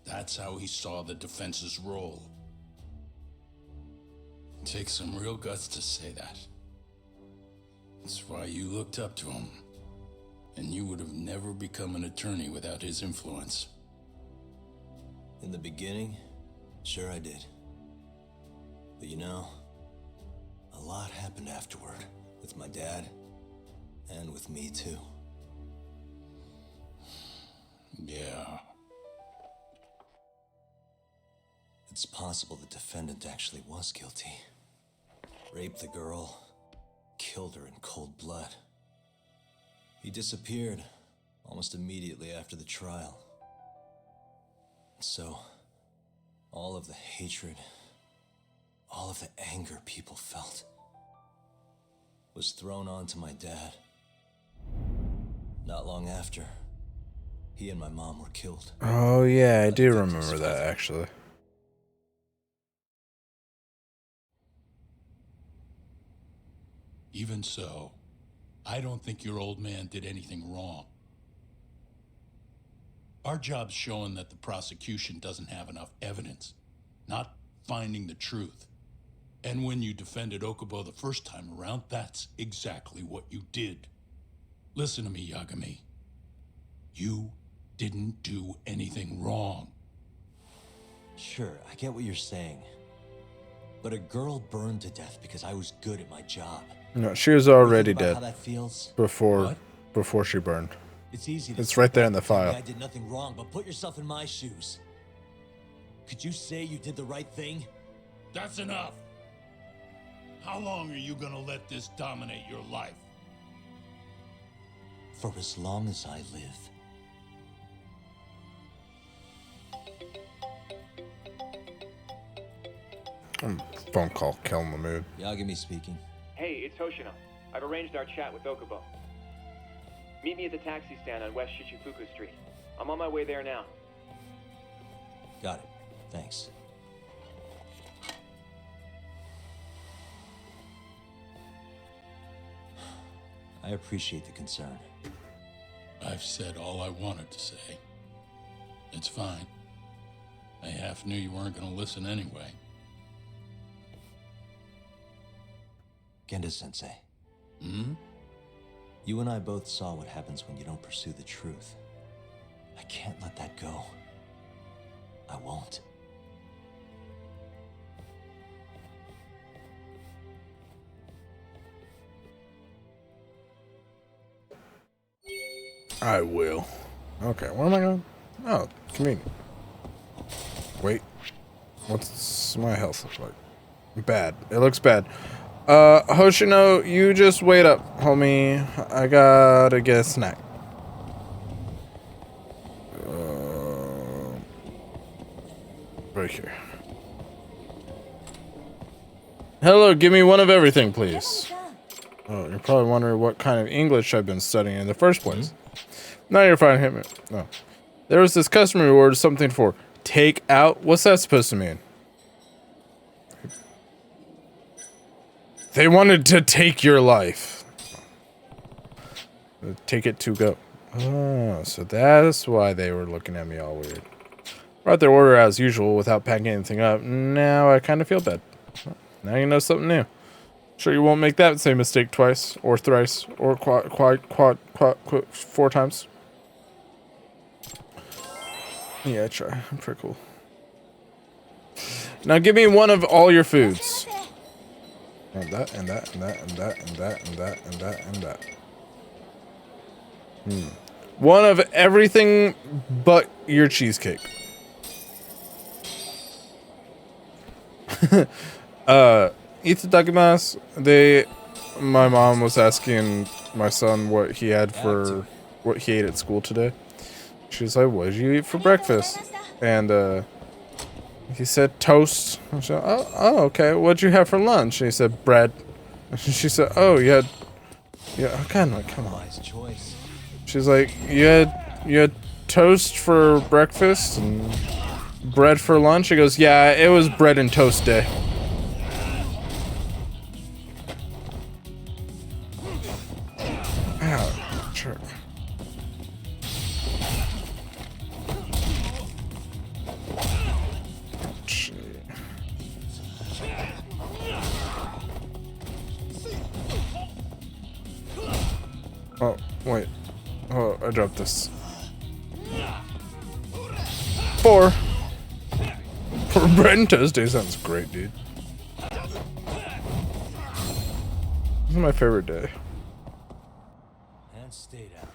That's how he saw the defense's role. It takes some real guts to say that. That's why you looked up to him. And you would have never become an attorney without his influence. In the beginning, sure I did. But you know, a lot happened afterward, with my dad, and with me too. Yeah. It's possible the defendant actually was guilty. Raped the girl, killed her in cold blood. He disappeared almost immediately after the trial. So, all of the hatred, all of the anger people felt was thrown onto my dad. Not long after, he and my mom were killed. Oh yeah, I do remember that actually. Even so, I don't think your old man did anything wrong. Our job's showing that the prosecution doesn't have enough evidence, not finding the truth. And when you defended Okubo the first time around, that's exactly what you did. Listen to me, Yagami. You didn't do anything wrong. Sure, I get what you're saying. But a girl burned to death because I was good at my job. No, she was already Think about dead how that feels? before she burned. It's easy to It's right there in the say file. I did nothing wrong, but put yourself in my shoes. Could you say you did the right thing? That's enough. How How long are you gonna let this dominate your life? For as long as I live. Phone call, kill my mood. Yagami speaking. Hey, it's Hoshino. I've arranged our chat with Okubo. Meet me at the taxi stand on West Shichifuku Street. I'm on my way there now. Got it. Thanks. I appreciate the concern. I've said all I wanted to say. It's fine. I half knew you weren't gonna listen anyway. Genda-sensei. Hmm? You and I both saw what happens when you don't pursue the truth. I can't let that go. I won't. I will. Okay, where am I going? Oh, convenient. Wait. What's my health look like? Bad. It looks bad. Hoshino, you just wait up, homie. I gotta get a snack. Right here. Hello, give me one of everything, please. Oh, you're probably wondering what kind of English I've been studying in the first place. Now you're fine, hit me. No. There was this customer reward, something for take out. What's that supposed to mean? They wanted to take your life. Take it to go. Oh, so that's why they were looking at me all weird. Brought their order as usual without packing anything up. Now I kind of feel bad. Now you know something new. Sure you won't make that same mistake twice, or thrice, or quad 4 times. Yeah, I try. I'm pretty cool. Now give me one of all your foods. And that, and that, and that, and that, and that, and that, and that, and that. One of everything but your cheesecake. Itadakimasu. My mom was asking my son what he had for what he ate at school today. She was like, "What did you eat for breakfast?" And he said toast. I said, oh, okay. What'd you have for lunch? And he said bread. And she said, "Oh, you had, yeah, come on." She's like, you had toast for breakfast and bread for lunch. He goes, "Yeah, it was bread and toast day." Ow, jerk. Oh, wait. Oh, I dropped this. 4. For bread and toast day sounds great, dude. This is my favorite day. And stay down.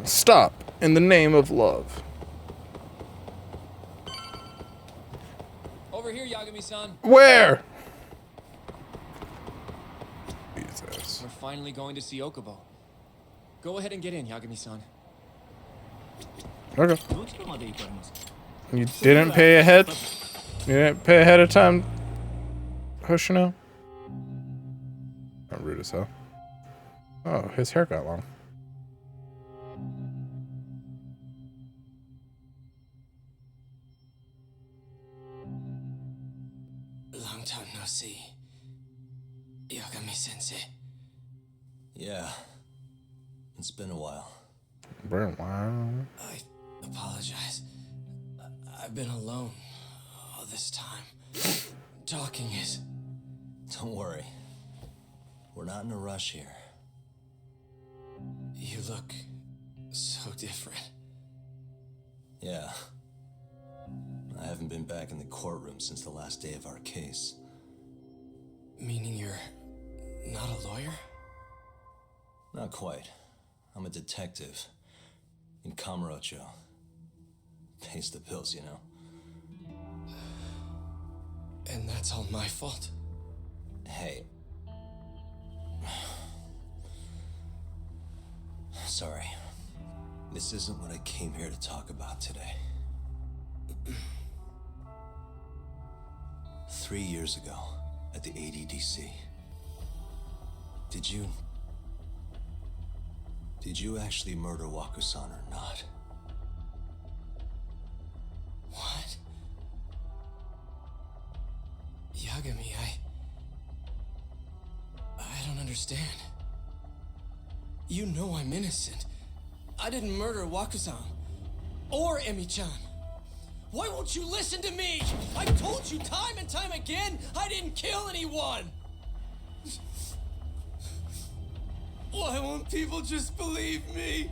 Stop, in the name of love. Over here, Yagami-san. Where? Jesus. We're finally going to see Okubo. Go ahead and get in, Yagami-san. Okay. You didn't pay ahead? You didn't pay ahead of time, Hoshino? Not rude as hell. Oh, his hair got long. Long time no see. Yagami-sensei. Yeah. It's been a while. Wow. I apologize. I've been alone all this time. Talking is... Don't worry. We're not in a rush here. You look so different. Yeah. I haven't been back in the courtroom since the last day of our case. Meaning you're not a lawyer? Not quite. I'm a detective. In Kamurocho. Pays the bills, you know. And that's all my fault? Hey. Sorry. This isn't what I came here to talk about today. 3 years ago, at the ADDC, did you actually murder Waku-san or not? What? Yagami, I don't understand. You know I'm innocent. I didn't murder Waku-san. Or Emi-chan. Why won't you listen to me? I've told you time and time again, I didn't kill anyone! Why won't people just believe me?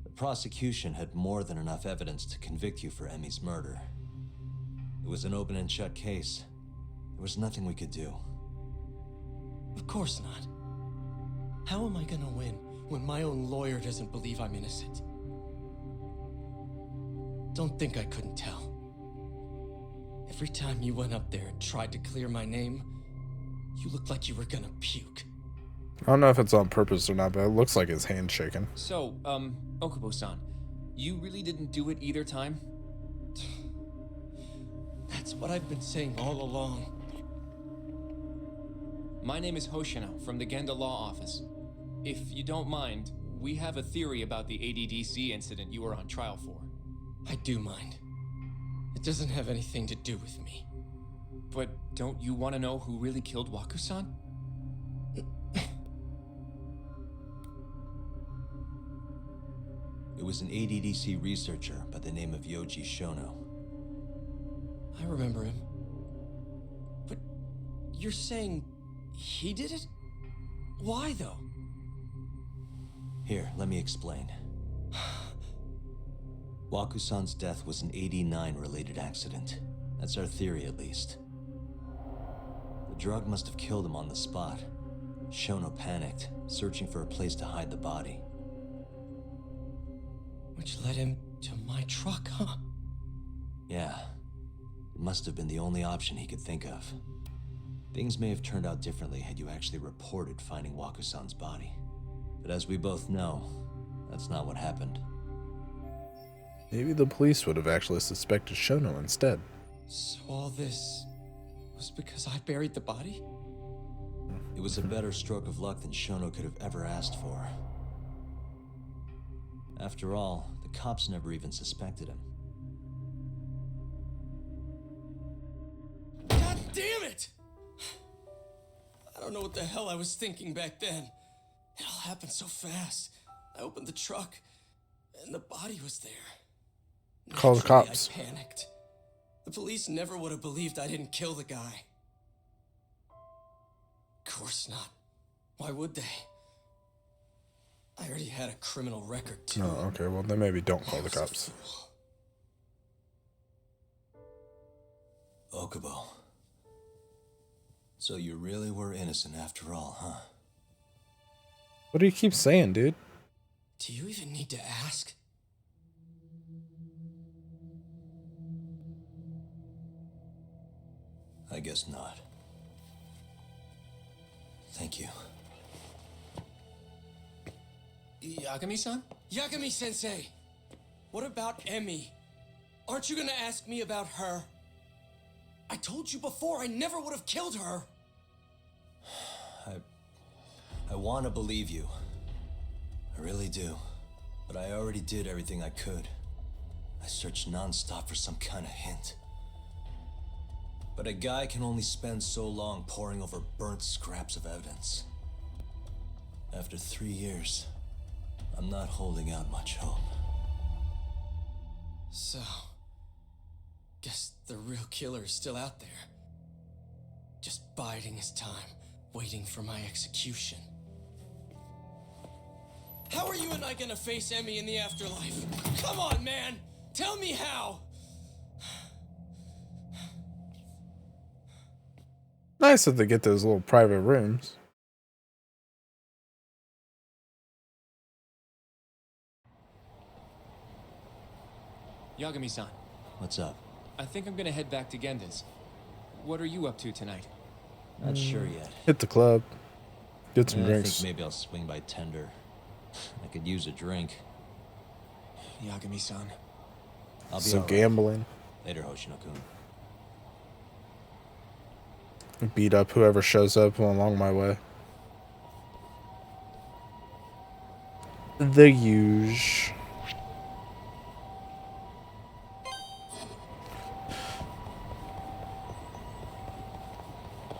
The prosecution had more than enough evidence to convict you for Emi's murder. It was an open and shut case. There was nothing we could do. Of course not. How am I gonna win when my own lawyer doesn't believe I'm innocent? Don't think I couldn't tell. Every time you went up there and tried to clear my name, you looked like you were gonna puke. I don't know if it's on purpose or not, but it looks like his hand's shaking. So, Okubo-san, you really didn't do it either time? That's what I've been saying all along. My name is Hoshino from the Genda Law Office. If you don't mind, we have a theory about the ADDC incident you were on trial for. I do mind. It doesn't have anything to do with me. But don't you want to know who really killed Waku-san? It was an ADDC researcher by the name of Yoji Shono. I remember him. But you're saying he did it? Why, though? Here, let me explain. Waku-san's death was an 89-related accident. That's our theory, at least. The drug must have killed him on the spot. Shono panicked, searching for a place to hide the body. Which led him to my truck, huh? Yeah. It must have been the only option he could think of. Things may have turned out differently had you actually reported finding Waku-san's body. But as we both know, that's not what happened. Maybe the police would have actually suspected Shono instead. So all this was because I buried the body? It was a better stroke of luck than Shono could have ever asked for. After all, the cops never even suspected him. God damn it! I don't know what the hell I was thinking back then. It all happened so fast. I opened the truck, and the body was there. Call the Naturally, cops. I panicked. The police never would have believed I didn't kill the guy. Of course not. Why would they? I already had a criminal record, too. Oh, okay. Well, then maybe don't call the cops. Okubo. So you really were innocent after all, huh? What do you keep saying, dude? Do you even need to ask? I guess not. Thank you. Yagami-san? Yagami-sensei! What about Emi? Aren't you gonna ask me about her? I told you before I never would have killed her! I want to believe you. I really do. But I already did everything I could. I searched non-stop for some kind of hint. But a guy can only spend so long poring over burnt scraps of evidence. After 3 years, I'm not holding out much hope. So, guess the real killer is still out there. Just biding his time, waiting for my execution. How are you and I gonna face Emi in the afterlife? Come on, man! Tell me how! Nice that they get those little private rooms. Yagami-san, What's up? I think I'm gonna head back to Gendon's. What are you up to tonight? Not sure yet. Hit the club. Get some I drinks. think maybe I'll swing by Tender. I could use a drink. Yagami-san. I'll be So all right. gambling. Later, Hoshino-kun. Beat up whoever shows up along my way. The huge.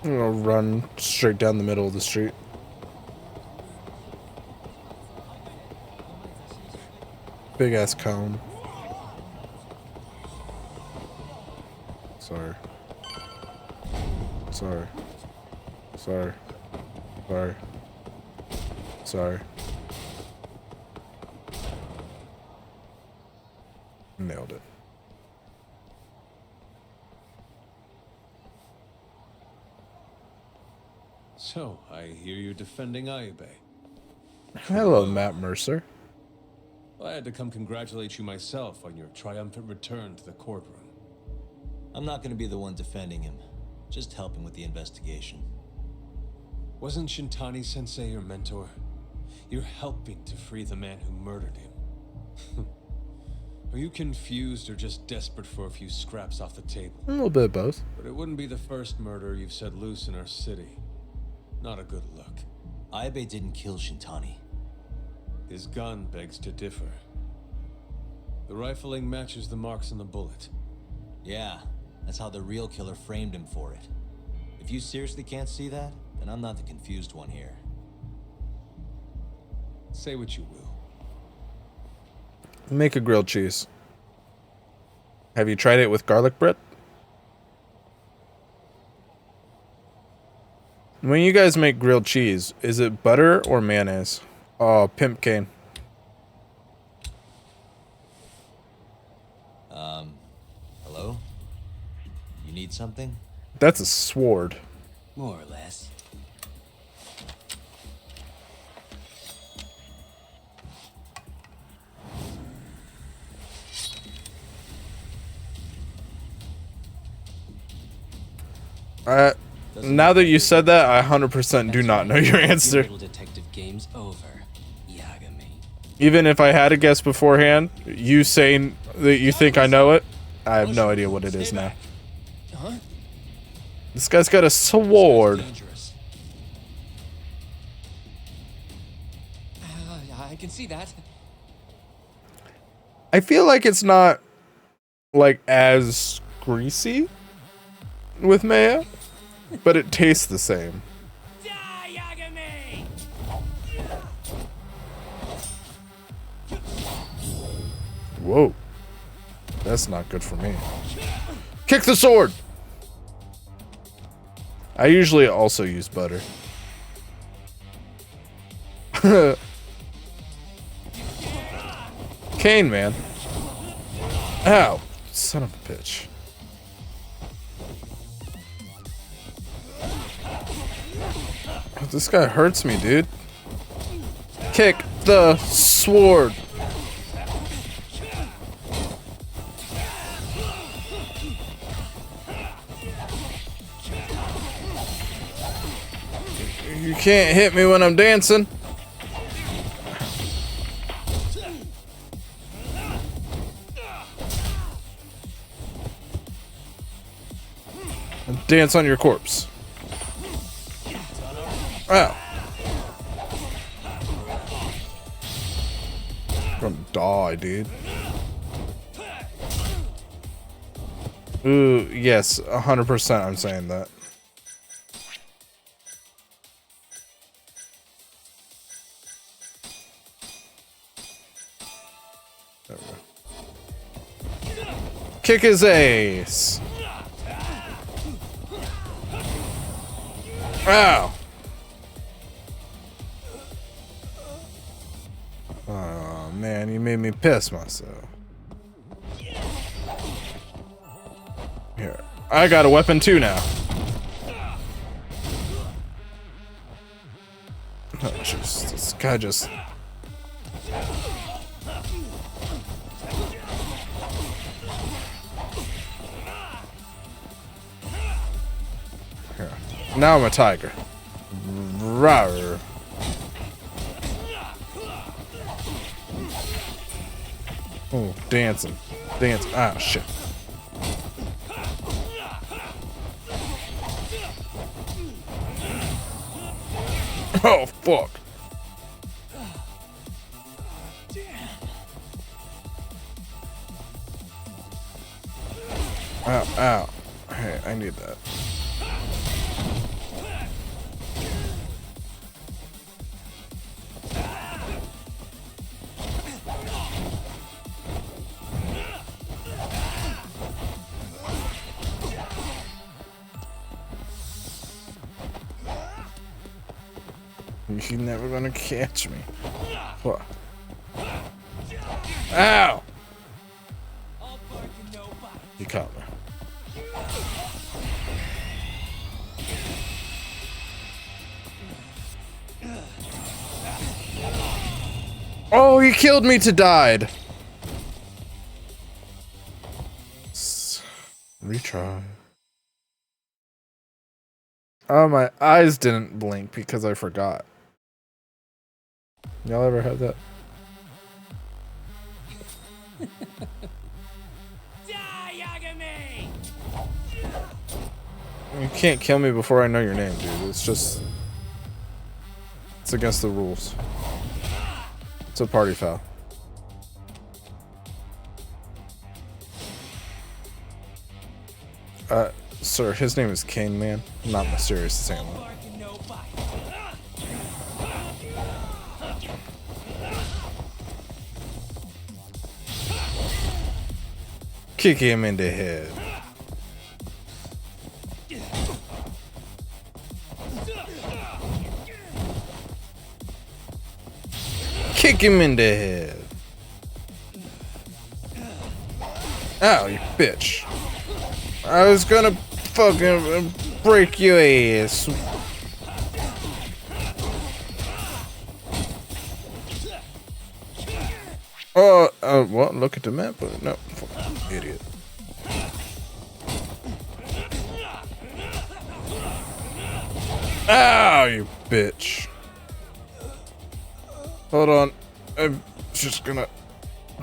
I'm gonna run straight down the middle of the street. Big ass cone. Sorry. Sorry. Sorry. Sorry. Sorry. Nailed it. So, I hear you're defending Ayube. Hello, Matt Mercer. I had to come congratulate you myself on your triumphant return to the courtroom. I'm not gonna be the one defending him. Just helping with the investigation. Wasn't Shintani-sensei your mentor? You're helping to free the man who murdered him. Are you confused or just desperate for a few scraps off the table? A little bit of both. But it wouldn't be the first murder you've set loose in our city. Not a good look. Ayube didn't kill Shintani. His gun begs to differ. The rifling matches the marks on the bullet. Yeah, that's how the real killer framed him for it. If you seriously can't see that, then I'm not the confused one here. Say what you will. Make a grilled cheese. Have you tried it with garlic bread? When you guys make grilled cheese, is it butter or mayonnaise? Oh, pimp cane. Hello? You need something? That's a sword. More or less. Now that you said that, I 100% do not know your answer. Detective game's over, Yagami. Even if I had a guess beforehand, you saying that you think I know it, I have no idea what it is now. Huh? This guy's got a sword. Dangerous. I can see that. I feel like it's not like as greasy with mayo, but it tastes the same. Whoa. That's not good for me. Kick the sword! I usually also use butter. Kane, man. Ow. Son of a bitch. This guy hurts me, dude. Kick the sword. You can't hit me when I'm dancing. Dance on your corpse. Ow. I'm gonna die, dude. Ooh, yes, 100% I'm saying that. There we go. Kick his ace. Ow. Oh man, you made me piss myself. Here, I got a weapon too now. Oh, jeez, this guy just. Now I'm a tiger. Rawr. Oh, dancing. Dance. Ah, shit. Oh, fuck. Ow, ow. Hey, I need that. You're never gonna catch me. What? Ow! You caught me. Oh, he killed me to died. Retry. Oh, my eyes didn't blink because I forgot. Y'all ever have that? You can't kill me before I know your name, dude. It's just... It's against the rules. It's a party foul. Sir, his name is Kane Man, not Mysterious Assailant. Kick him in the head. Kick him in the head. Ow, you bitch. I was gonna fucking break your ass. Oh, well, look at the map, but no, fucking idiot. Ow, you bitch. Hold on, I'm just gonna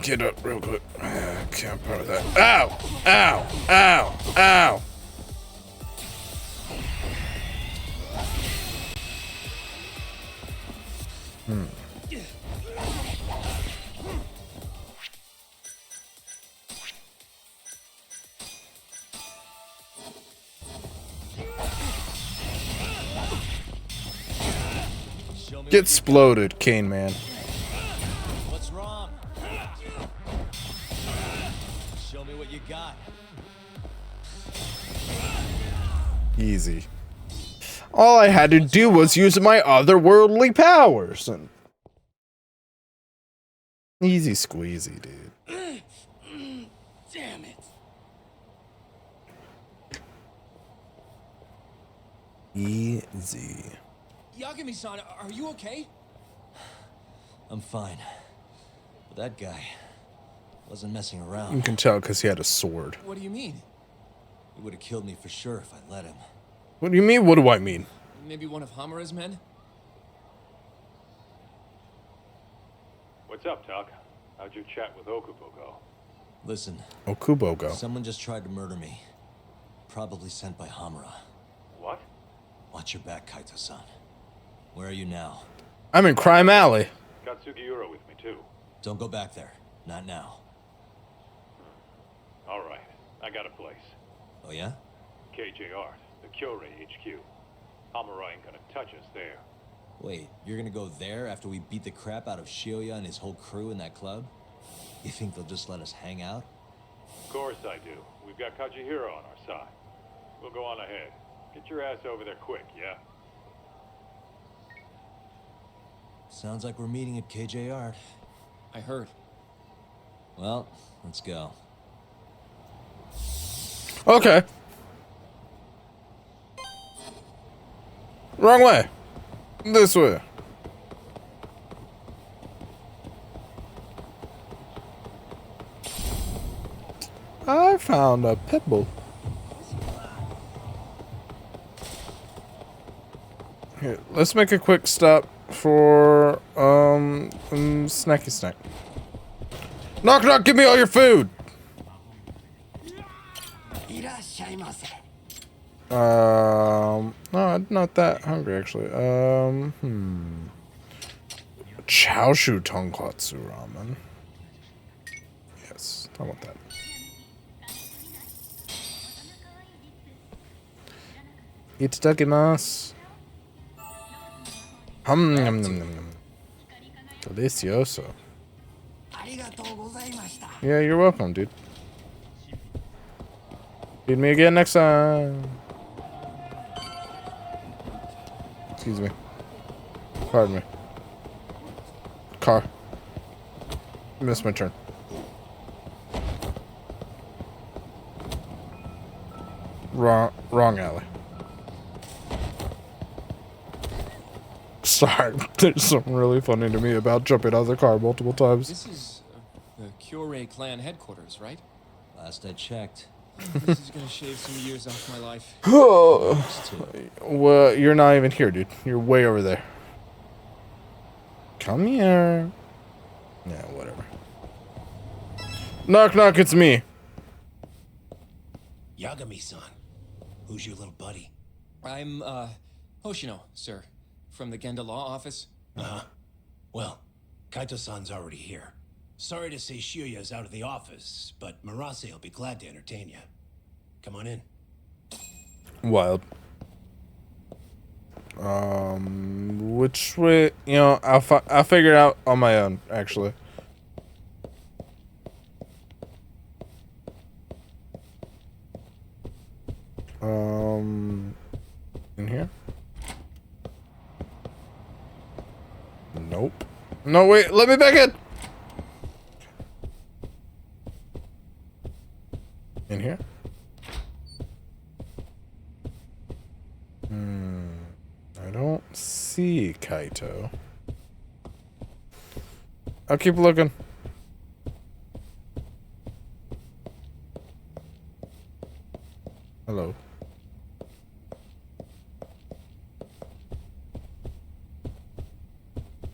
get up real quick. I can't part of that. Ow! Ow! Ow! Ow! Get exploded, Kane Man. What's wrong? Show me what you got. Easy. All I had to do was use my otherworldly powers. And easy squeezy, dude. Damn it. Easy. Yagami-san, are you okay? I'm fine. But that guy wasn't messing around. You can tell because he had a sword. What do you mean? He would have killed me for sure if I let him. What do you mean? What do I mean? Maybe one of Hamura's men? What's up, Tuck? How'd your chat with Okubo go? Listen. Okubo go. Someone just tried to murder me. Probably sent by Hamura. What? Watch your back, Kaito-san. Where are you now? I'm in Crime Alley. Got Sugiura with me, too. Don't go back there. Not now. All right. I got a place. Oh, yeah? KJR, the Kyorei HQ. Hamura ain't gonna touch us there. Wait, you're gonna go there after we beat the crap out of Shioya and his whole crew in that club? You think they'll just let us hang out? Of course I do. We've got Kajihiro on our side. We'll go on ahead. Get your ass over there quick, yeah? Sounds like we're meeting at KJR. I heard. Well, let's go. Okay. Wrong way. This way. I found a pebble. Here, let's make a quick stop for snacky snack. Knock knock, give me all your food. No, I'm not that hungry actually. Chaoshu tonkatsu ramen. Yes, I want that. Itadakimasu. Nom nom nom nom. Delicioso. Yeah, you're welcome, dude. Feed me again next time. Excuse me. Pardon me. Car. Missed my turn. Wrong alley. Sorry, there's something really funny to me about jumping out of the car multiple times. This is the Kyorei clan headquarters, right? Last I checked. This is gonna shave some years off my life. Well, you're not even here, dude. You're way over there. Come here. Yeah, whatever. Knock, knock, it's me. Yagami-san. Who's your little buddy? I'm, Hoshino, sir. From the Genda Law Office. Uh-huh. Well, Kaito-san's already here. Sorry to say Shiuya's out of the office, but Murase will be glad to entertain you. Come on in. Wild. Which way? You know, I'll figure it out on my own, actually. In here? Nope. No, wait, let me back in! In here? I don't see Kaito. I'll keep looking. Hello.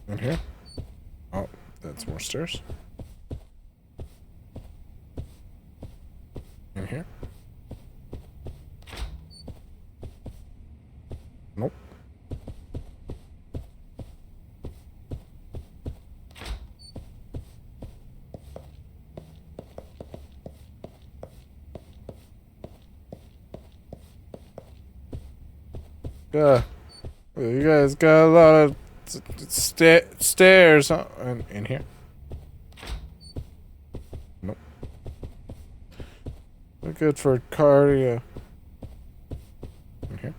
In here? Oh, that's more stairs. In here? Nope. Yeah. You guys got a lot of stairs in here. Nope. They're good for cardio. In here.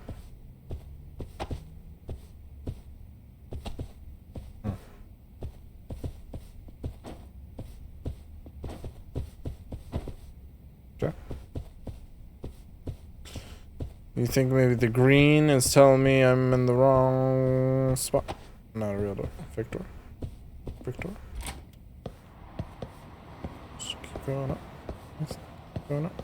Okay. You think maybe the green is telling me I'm in the wrong spot? Not a real door. Victor. Victor. Just keep going up. Yes. Going up.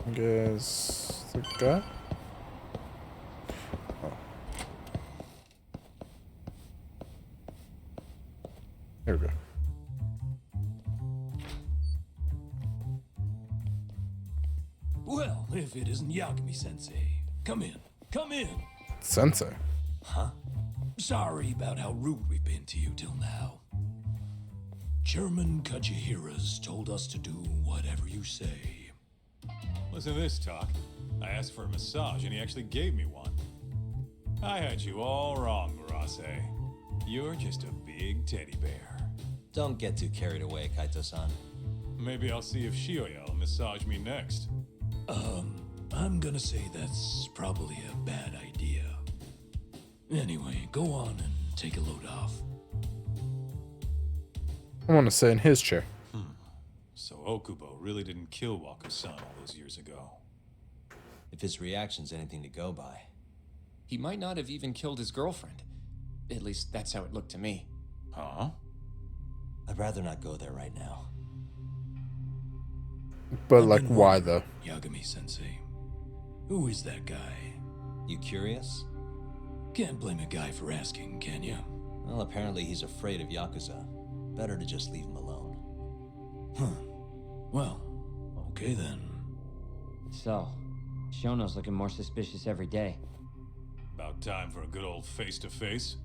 I guess the guy. Oh. Here we go. Well, if it isn't Yagami-sensei. Come in. Come in. Sensei. Huh? Sorry about how rude we've been to you till now. Chairman Kajihira's told us to do whatever you say. Listen to this talk. I asked for a massage and he actually gave me one. I had you all wrong, Murase. You're just a big teddy bear. Don't get too carried away, Kaito-san. Maybe I'll see if Shiuya will massage me next. I'm gonna say that's probably a bad idea. Anyway, go on and take a load off. I want to sit in his chair. So Okubo really didn't kill Waku-san all those years ago. If his reaction's anything to go by. He might not have even killed his girlfriend. At least that's how it looked to me. Huh? I'd rather not go there right now. But like, why though? Yagami-sensei. Who is that guy? You curious? Can't blame a guy for asking, can you? Well, apparently he's afraid of Yakuza. Better to just leave him alone. Huh. Well, okay then. So, Shono's looking more suspicious every day. About time for a good old face-to-face.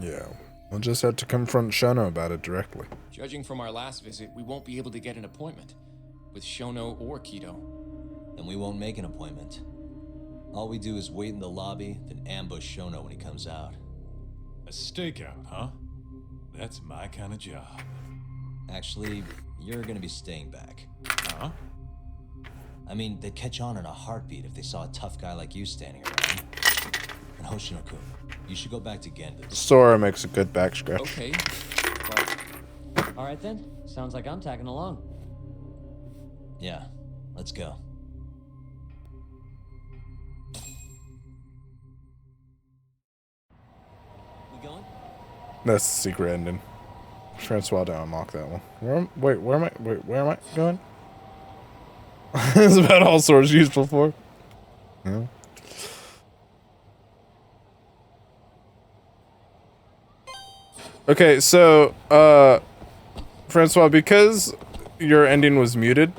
Yeah. We'll just have to confront Shono about it directly. Judging from our last visit, we won't be able to get an appointment with Shono or Kido. Then we won't make an appointment. All we do is wait in the lobby, then ambush Shono when he comes out. A stakeout, huh? That's my kind of job. Actually, you're gonna be staying back. Huh? I mean, they'd catch on in a heartbeat if they saw a tough guy like you standing around. And Hoshino-kun, you should go back to Genda. Sora makes a good back scratch. Okay. All right then. Sounds like I'm tagging along. Yeah, let's go. We going? That's the secret ending. Francois didn't unlock that one. Where am I going? It's about all Sora's useful for. Yeah. Okay, so, Francois, because your ending was muted,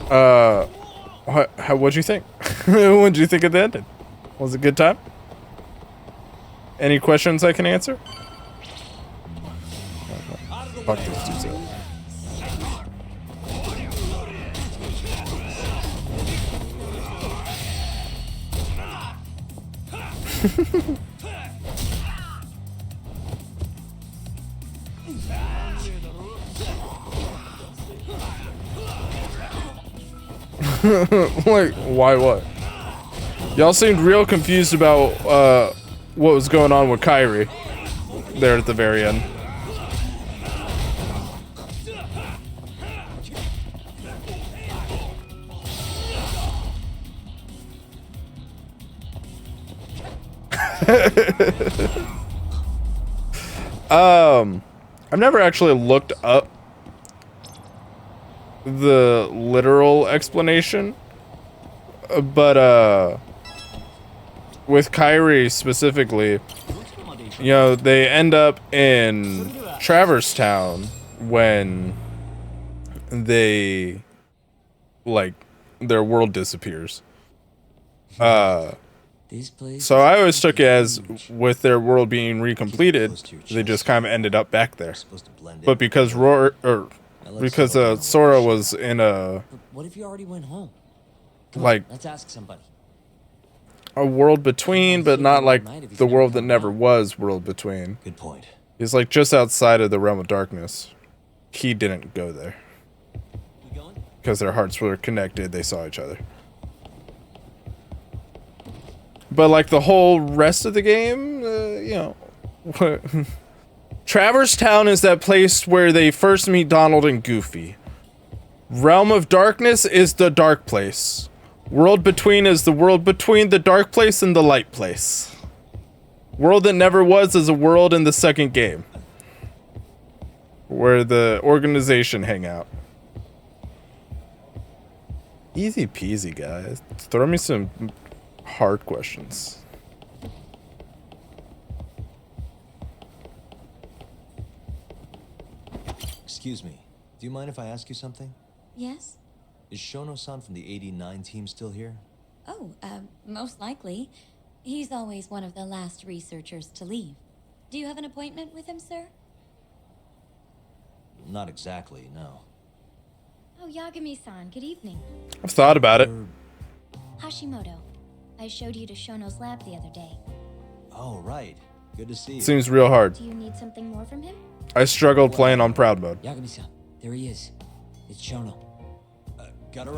what'd you think? What'd you think of the ending? Was it a good time? Any questions I can answer? Fuck those dudes up. Like, why what? Y'all seemed real confused about what was going on with Kairi there at the very end. I've never actually looked up the literal explanation, but with Kairi specifically, you know, they end up in Traverse Town when they, like, their world disappears. So I always took it as, with their world being recompleted, they just kind of ended up back there. But because Sora was in a, What if you already went home? like, Let's ask somebody. a world between, but not like the world that never was world between. Good point. He's like just outside of the realm of darkness. He didn't go there. Because their hearts were connected, they saw each other. But like the whole rest of the game, you know, Traverse Town is that place where they first meet Donald and Goofy. Realm of Darkness is the dark place. World Between is the world between the dark place and the light place. World That Never Was is a world in the second game, where the organization hang out. Easy peasy, guys. Throw me some hard questions. Excuse me. Do you mind if I ask you something? Yes? Is Shono-san from the 89 team still here? Oh, most likely. He's always one of the last researchers to leave. Do you have an appointment with him, sir? Not exactly, no. Oh, Yagami-san, good evening. I've thought about it. Hashimoto. I showed you to Shono's lab the other day. Oh, right. Good to see you. Seems real hard. Do you need something more from him? I struggled playing on proud mode. Yagami-san, there he is. It's Shono.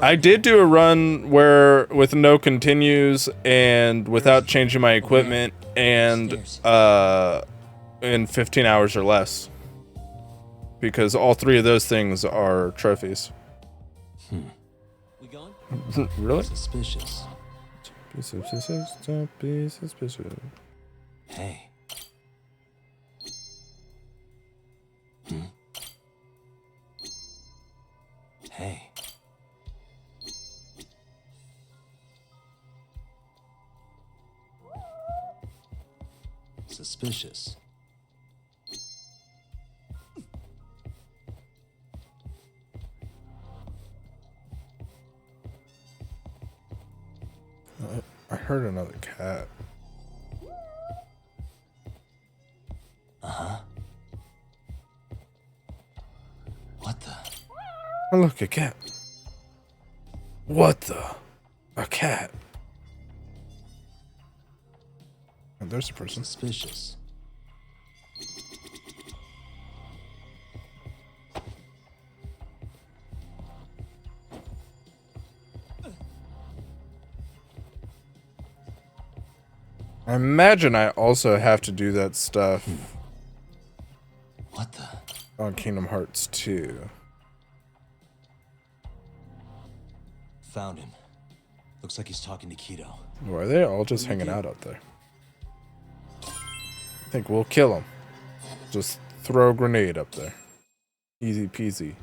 I did do a run where with no continues and without changing my equipment and in 15 hours or less. Because all three of those things are trophies. We going? Really? Suspicious. Be suspicious, don't be suspicious. Hey. Hey. Suspicious. I heard another cat. Uh-huh. What the? Oh, look, a cat. What the? A cat. Oh, there's a person. Suspicious. I imagine I also have to do that stuff. What the? On Kingdom Hearts 2. Found him. Looks like he's talking to Kido. Or are they all just hanging out up there? I think we'll kill him. Just throw a grenade up there. Easy peasy.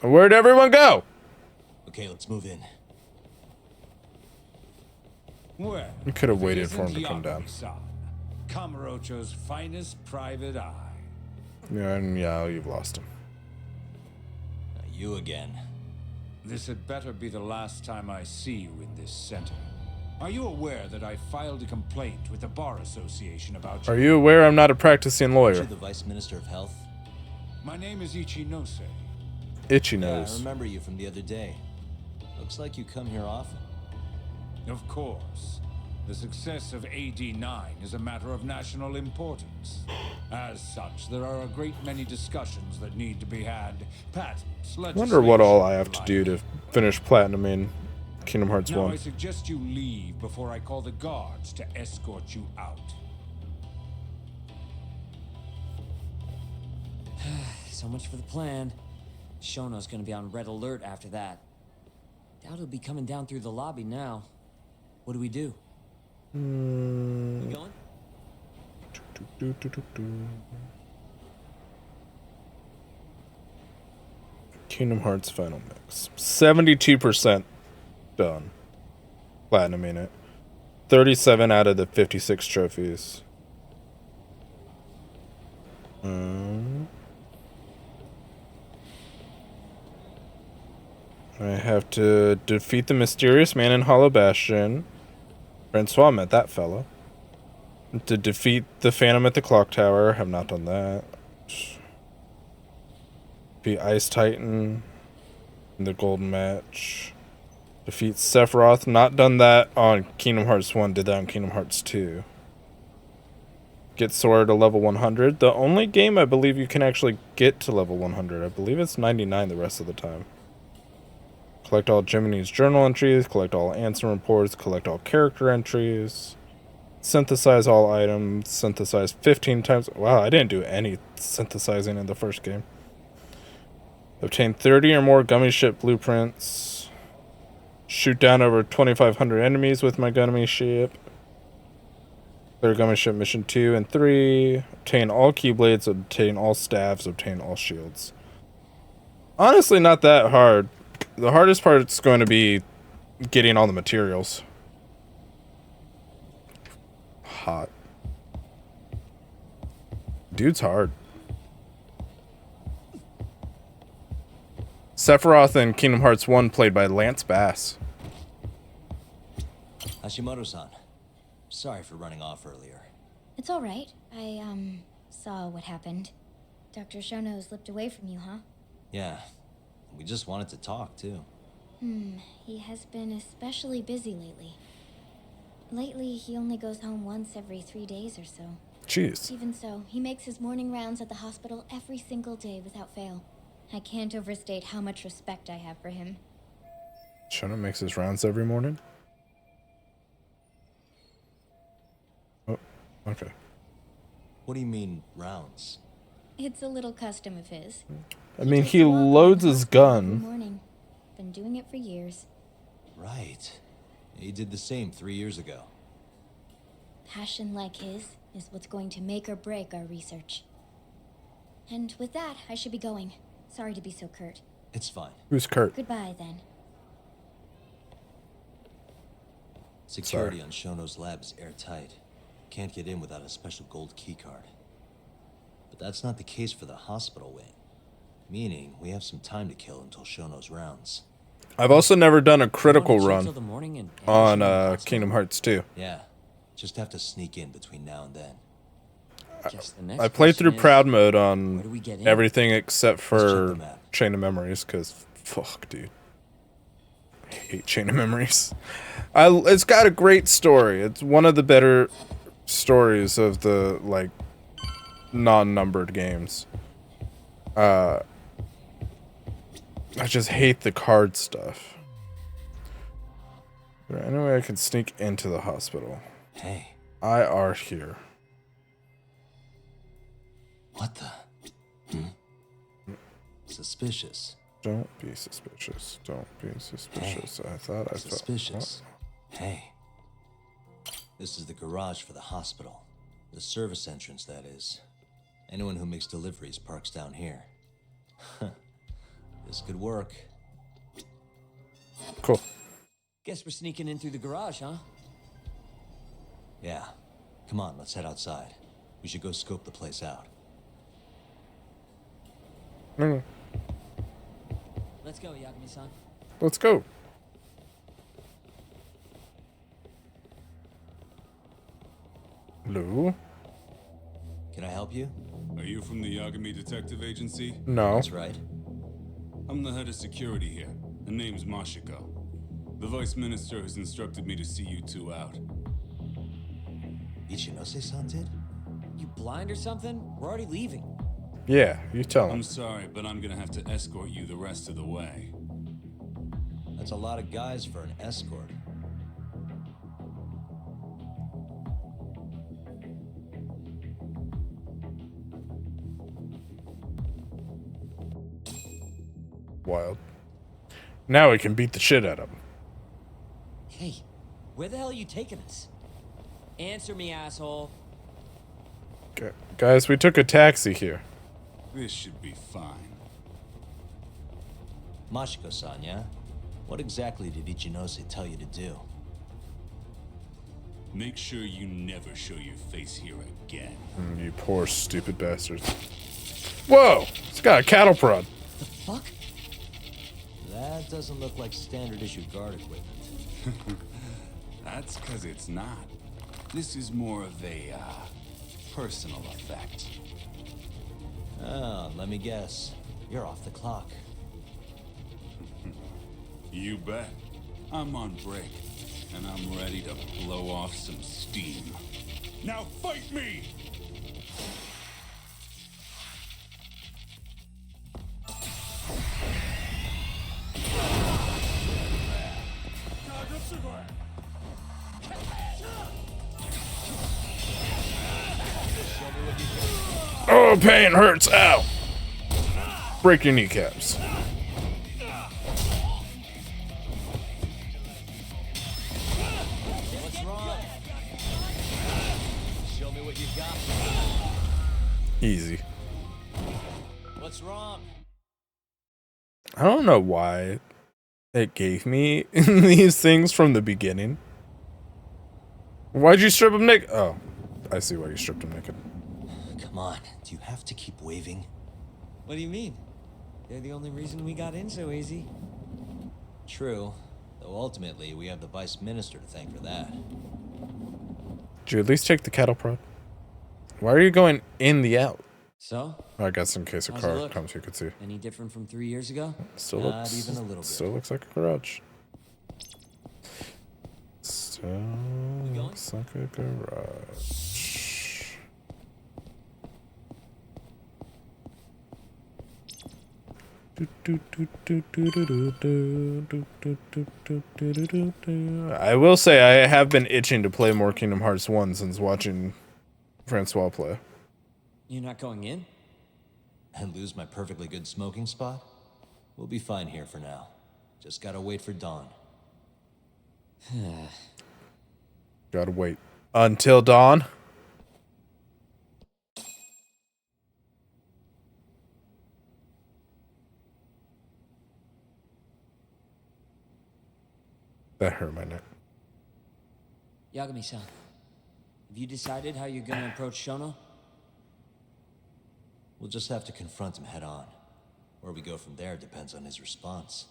Where'd everyone go? Okay, let's move in. Well, We could have waited isn't for him to come down. Yagami-san, Kamurocho's finest private eye. Yeah, and yeah, you've lost him. You again. This had better be the last time I see you in this center. Are you aware that I filed a complaint with the Bar Association about you? Are you aware I'm not a practicing Aren't lawyer? you the Vice Minister of Health? My name is Ichinose. Itchy Yeah, I nose. remember you from the other day. Looks like you come here often. Of course. The success of AD9 is a matter of national importance. As such, there are a great many discussions that need to be had. Patents, I wonder what all I have to do legislation, to finish Platinum in Kingdom Hearts Now 1. I suggest you leave before I call the guards to escort you out. So much for the plan. Shono's gonna be on red alert after that. Doubt he'll be coming down through the lobby now. What do we do? We going? Kingdom Hearts Final Mix. 72% done. Platinum in it. 37 out of the 56 trophies. I have to defeat the mysterious man in Hollow Bastion. Francois met that fellow. To defeat the Phantom at the Clock Tower. Have not done that. Beat Ice Titan in the Golden Match. Defeat Sephiroth. Not done that on Kingdom Hearts 1. Did that on Kingdom Hearts 2. Get Sora to level 100. The only game I believe you can actually get to level 100. I believe it's 99 the rest of the time. Collect all Jiminy's journal entries. Collect all Ansem reports. Collect all character entries. Synthesize all items. Synthesize 15 times. Wow, I didn't do any synthesizing in the first game. Obtain 30 or more gummy ship blueprints. Shoot down over 2,500 enemies with my gummy ship. Clear gummy ship mission 2 and 3. Obtain all keyblades. Obtain all staves. Obtain all shields. Honestly, not that hard. The hardest part is going to be getting all the materials. Hot. Dude's hard. Sephiroth in Kingdom Hearts 1 played by Lance Bass. Hashimoto-san, sorry for running off earlier. It's all right. I, saw what happened. Dr. Shono slipped away from you, huh? Yeah, we just wanted to talk, too. He has been especially busy lately. Lately, he only goes home once every 3 days or so. Jeez. Even so, he makes his morning rounds at the hospital every single day without fail. I can't overstate how much respect I have for him. Shono makes his rounds every morning? Oh, okay. What do you mean, rounds? It's a little custom of his. I mean, he loads his Every gun. morning. Been doing it for years. Right. He did the same 3 years ago. Passion like his is what's going to make or break our research. And with that, I should be going. Sorry to be so curt. It's fine. Who's Kurt? Goodbye, then. Security on Shono's lab is airtight. can't get in without a special gold keycard. But that's not the case for the hospital wing. Meaning, we have some time to kill until Shono's rounds. I've also never done a critical run on on Kingdom Hearts 2. Yeah, just have to sneak in between now and then. I played through Proud Mode on do we get in? everything except for Chain of Memories, because, fuck, dude. I hate Chain of Memories. It's got a great story. It's one of the better stories of the, like, non-numbered games. I just hate the card stuff. Is there any way I can sneak into the hospital? Hey. I are here. What the? Suspicious. Don't be suspicious. Don't be suspicious. Hey. I thought I felt Suspicious. Hey. This is the garage for the hospital. The service entrance, that is. Anyone who makes deliveries parks down here. This could work. Cool. Guess we're sneaking in through the garage, huh? Yeah. Come on, let's head outside. We should go scope the place out. Let's go, Yagami-san. Let's go. Hello? Can I help you? Are you from the Yagami Detective Agency? No. That's right. I'm the head of security here. Her name's Mashiko. The Vice Minister has instructed me to see you two out. Ichinose-san did? You blind or something? We're already leaving. Yeah, you tell him. I'm sorry, but I'm gonna have to escort you the rest of the way. That's a lot of guys for an escort. Wild. Now we can beat the shit out of him. Hey, where the hell are you taking us? Answer me, asshole. Okay. Guys, we took a taxi here. This should be fine. Mashiko-san, yeah? What exactly did Ichinose tell you to do? Make sure you never show your face here again. You poor stupid bastards. Whoa! It's got a cattle prod. The fuck? That doesn't look like standard issue guard equipment. That's because it's not. This is more of a, personal effect. Oh, let me guess. You're off the clock. You bet. I'm on break, and I'm ready to blow off some steam. Now fight me! Oh, pain hurts. Ow. Break your kneecaps. What's wrong? Show me what you got. Easy. What's wrong? I don't know why it gave me these things from the beginning. Why'd you strip him naked? Oh, I see why you stripped him naked. Come on, do you have to keep waving? What do you mean? They're the only reason we got in so easy. True, though ultimately we have the Vice Minister to thank for that. Did you at least check the cattle prod? Why are you going in the out? So? I guess in case a How's it car look? comes, you could see. Any different from 3 years ago? Still Not looks, even a little bit. Still looks like a garage. Still looks like a garage. I will say I have been itching to play more Kingdom Hearts 1 since watching Francois play. You're not going in? And lose my perfectly good smoking spot? We'll be fine here for now. Just gotta wait for dawn. Gotta wait until dawn. That hurt my neck. Yagami-san, Have you decided how you're gonna approach Shono? We'll just have to confront him head on. Where we go from there depends on his response.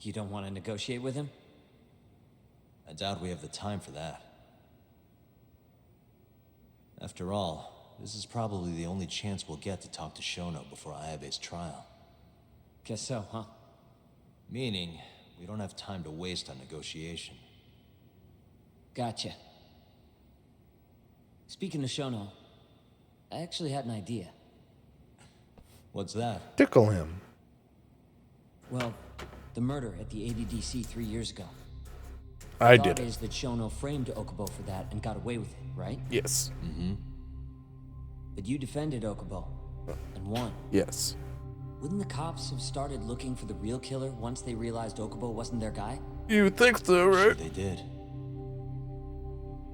You don't want to negotiate with him? I doubt we have the time for that. After all, this is probably the only chance we'll get to talk to Shono before Ayabe's trial. Guess so, huh? Meaning, we don't have time to waste on negotiation. Gotcha. Speaking of Shono, I actually had an idea. What's that? Tickle him. Well, the murder at the ADDC 3 years ago. I The did thought it. is that Shono framed Okubo for that and got away with it, right? Yes. Mm-hmm. But you defended Okubo and won. Yes. Wouldn't the cops have started looking for the real killer once they realized Okubo wasn't their guy? You think so, right? Sure they did.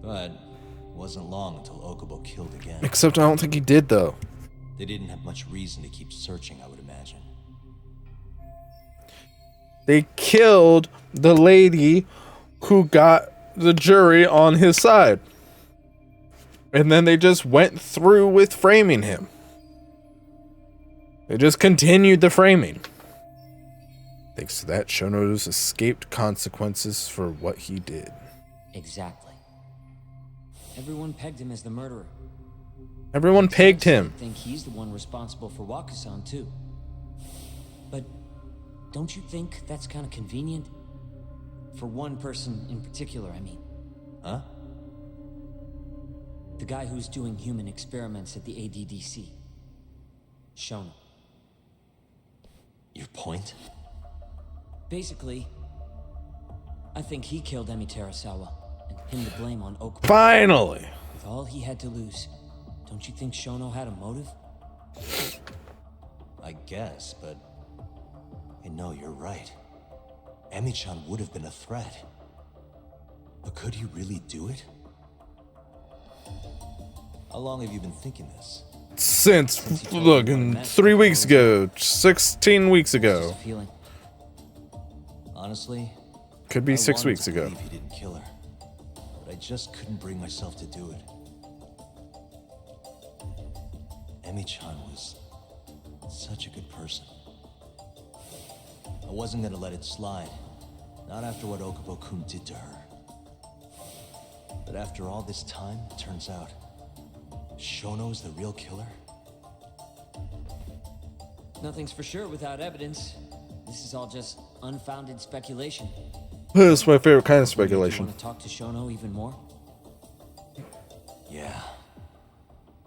But it wasn't long until Okubo killed again. Except I don't think he did, though. They didn't have much reason to keep searching, I would imagine. They killed the lady who got the jury on his side. And then they just went through with framing him. They just continued the framing. Thanks to that, Shono's escaped consequences for what he did. Exactly. Everyone pegged him as the murderer. Everyone pegged him. I think he's the one responsible for Wakusan too. But don't you think that's kind of convenient? For one person in particular, I mean. Huh? The guy who's doing human experiments at the ADDC. Shono. Your point? Basically, I think he killed Emi Terasawa and pinned the blame on Okubo. Finally! With all he had to lose, don't you think Shono had a motive? I guess, but... Hey, no, you're right. Emi-chan would have been a threat. But could he really do it? How long have you been thinking this? Since fucking 3 weeks ago, 16 weeks ago. Honestly, Could be I 6 wanted weeks to ago. believe he didn't kill her, but I just couldn't bring myself to do it. Emi-chan was such a good person. I wasn't gonna let it slide, not after what Okubo-kun did to her. But after all this time, it turns out Shono's the real killer? Nothing's for sure without evidence. This is all just unfounded speculation. That's my favorite kind of speculation. Want to talk to Shono even more? Yeah.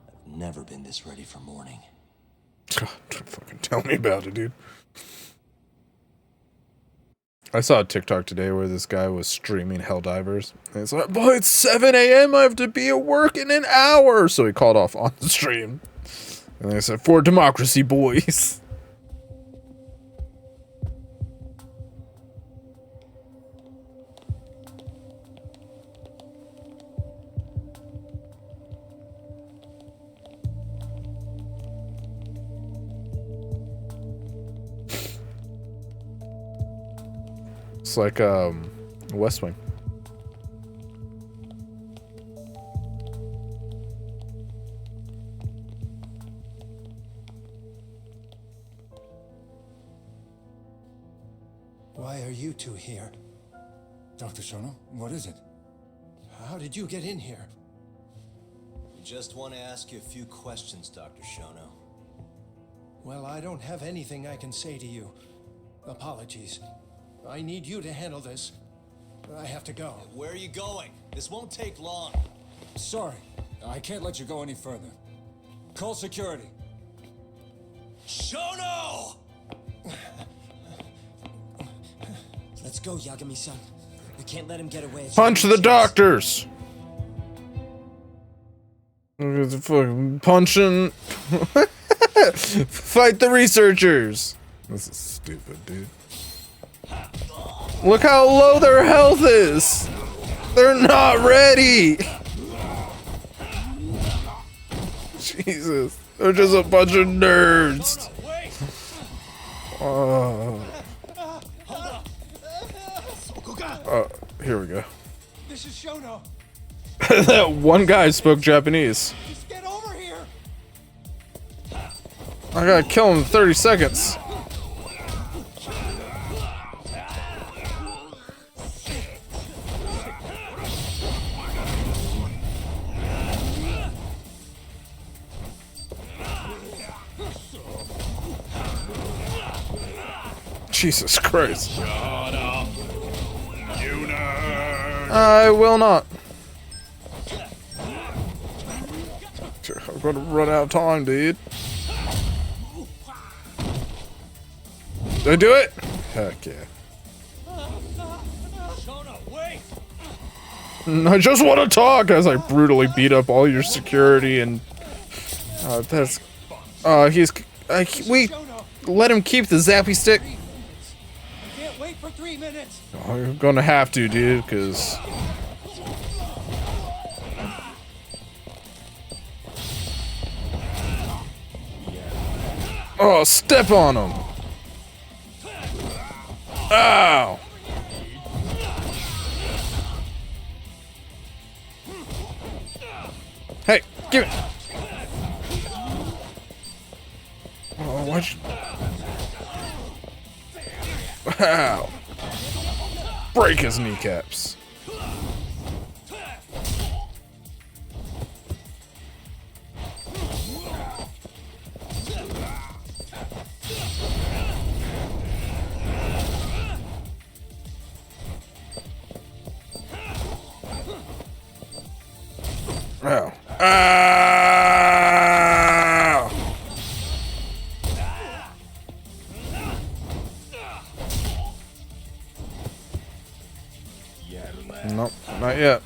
I've never been this ready for morning. God, don't fucking tell me about it, dude. I saw a TikTok today where this guy was streaming Helldivers. And it's like, boy, it's 7 a.m. I have to be at work in an hour. So he called off on the stream. And they said, for democracy, boys. It's like West Wing. Why are you two here? Dr. Shono, what is it? How did you get in here? We just want to ask you a few questions, Dr. Shono. Well, I don't have anything I can say to you. Apologies. I need you to handle this. I have to go. Where are you going? This won't take long. Sorry, I can't let you go any further. Call security. Shono! Let's go, Yagami-san. We can't let him get away. Punch the doctors! Fucking punching. Fight the researchers! This is stupid, dude. Look how low their health is! They're not ready! Jesus. They're just a bunch of nerds. Here we go. This is Shono. That one guy spoke Japanese. Just get over here. I gotta kill him in 30 seconds. Jesus Christ. Shut up. You nerd. I will not. I'm gonna run out of time, dude. Did I do it? Heck yeah. I just want to talk as I brutally beat up all your security and that's we let him keep the zappy stick. Can't wait for 3 minutes. I'm gonna have to, dude, because oh, step on him. Ow. Hey, give it. Oh, what? Wow. Break his kneecaps. Ow. Ow! Nope, not yet.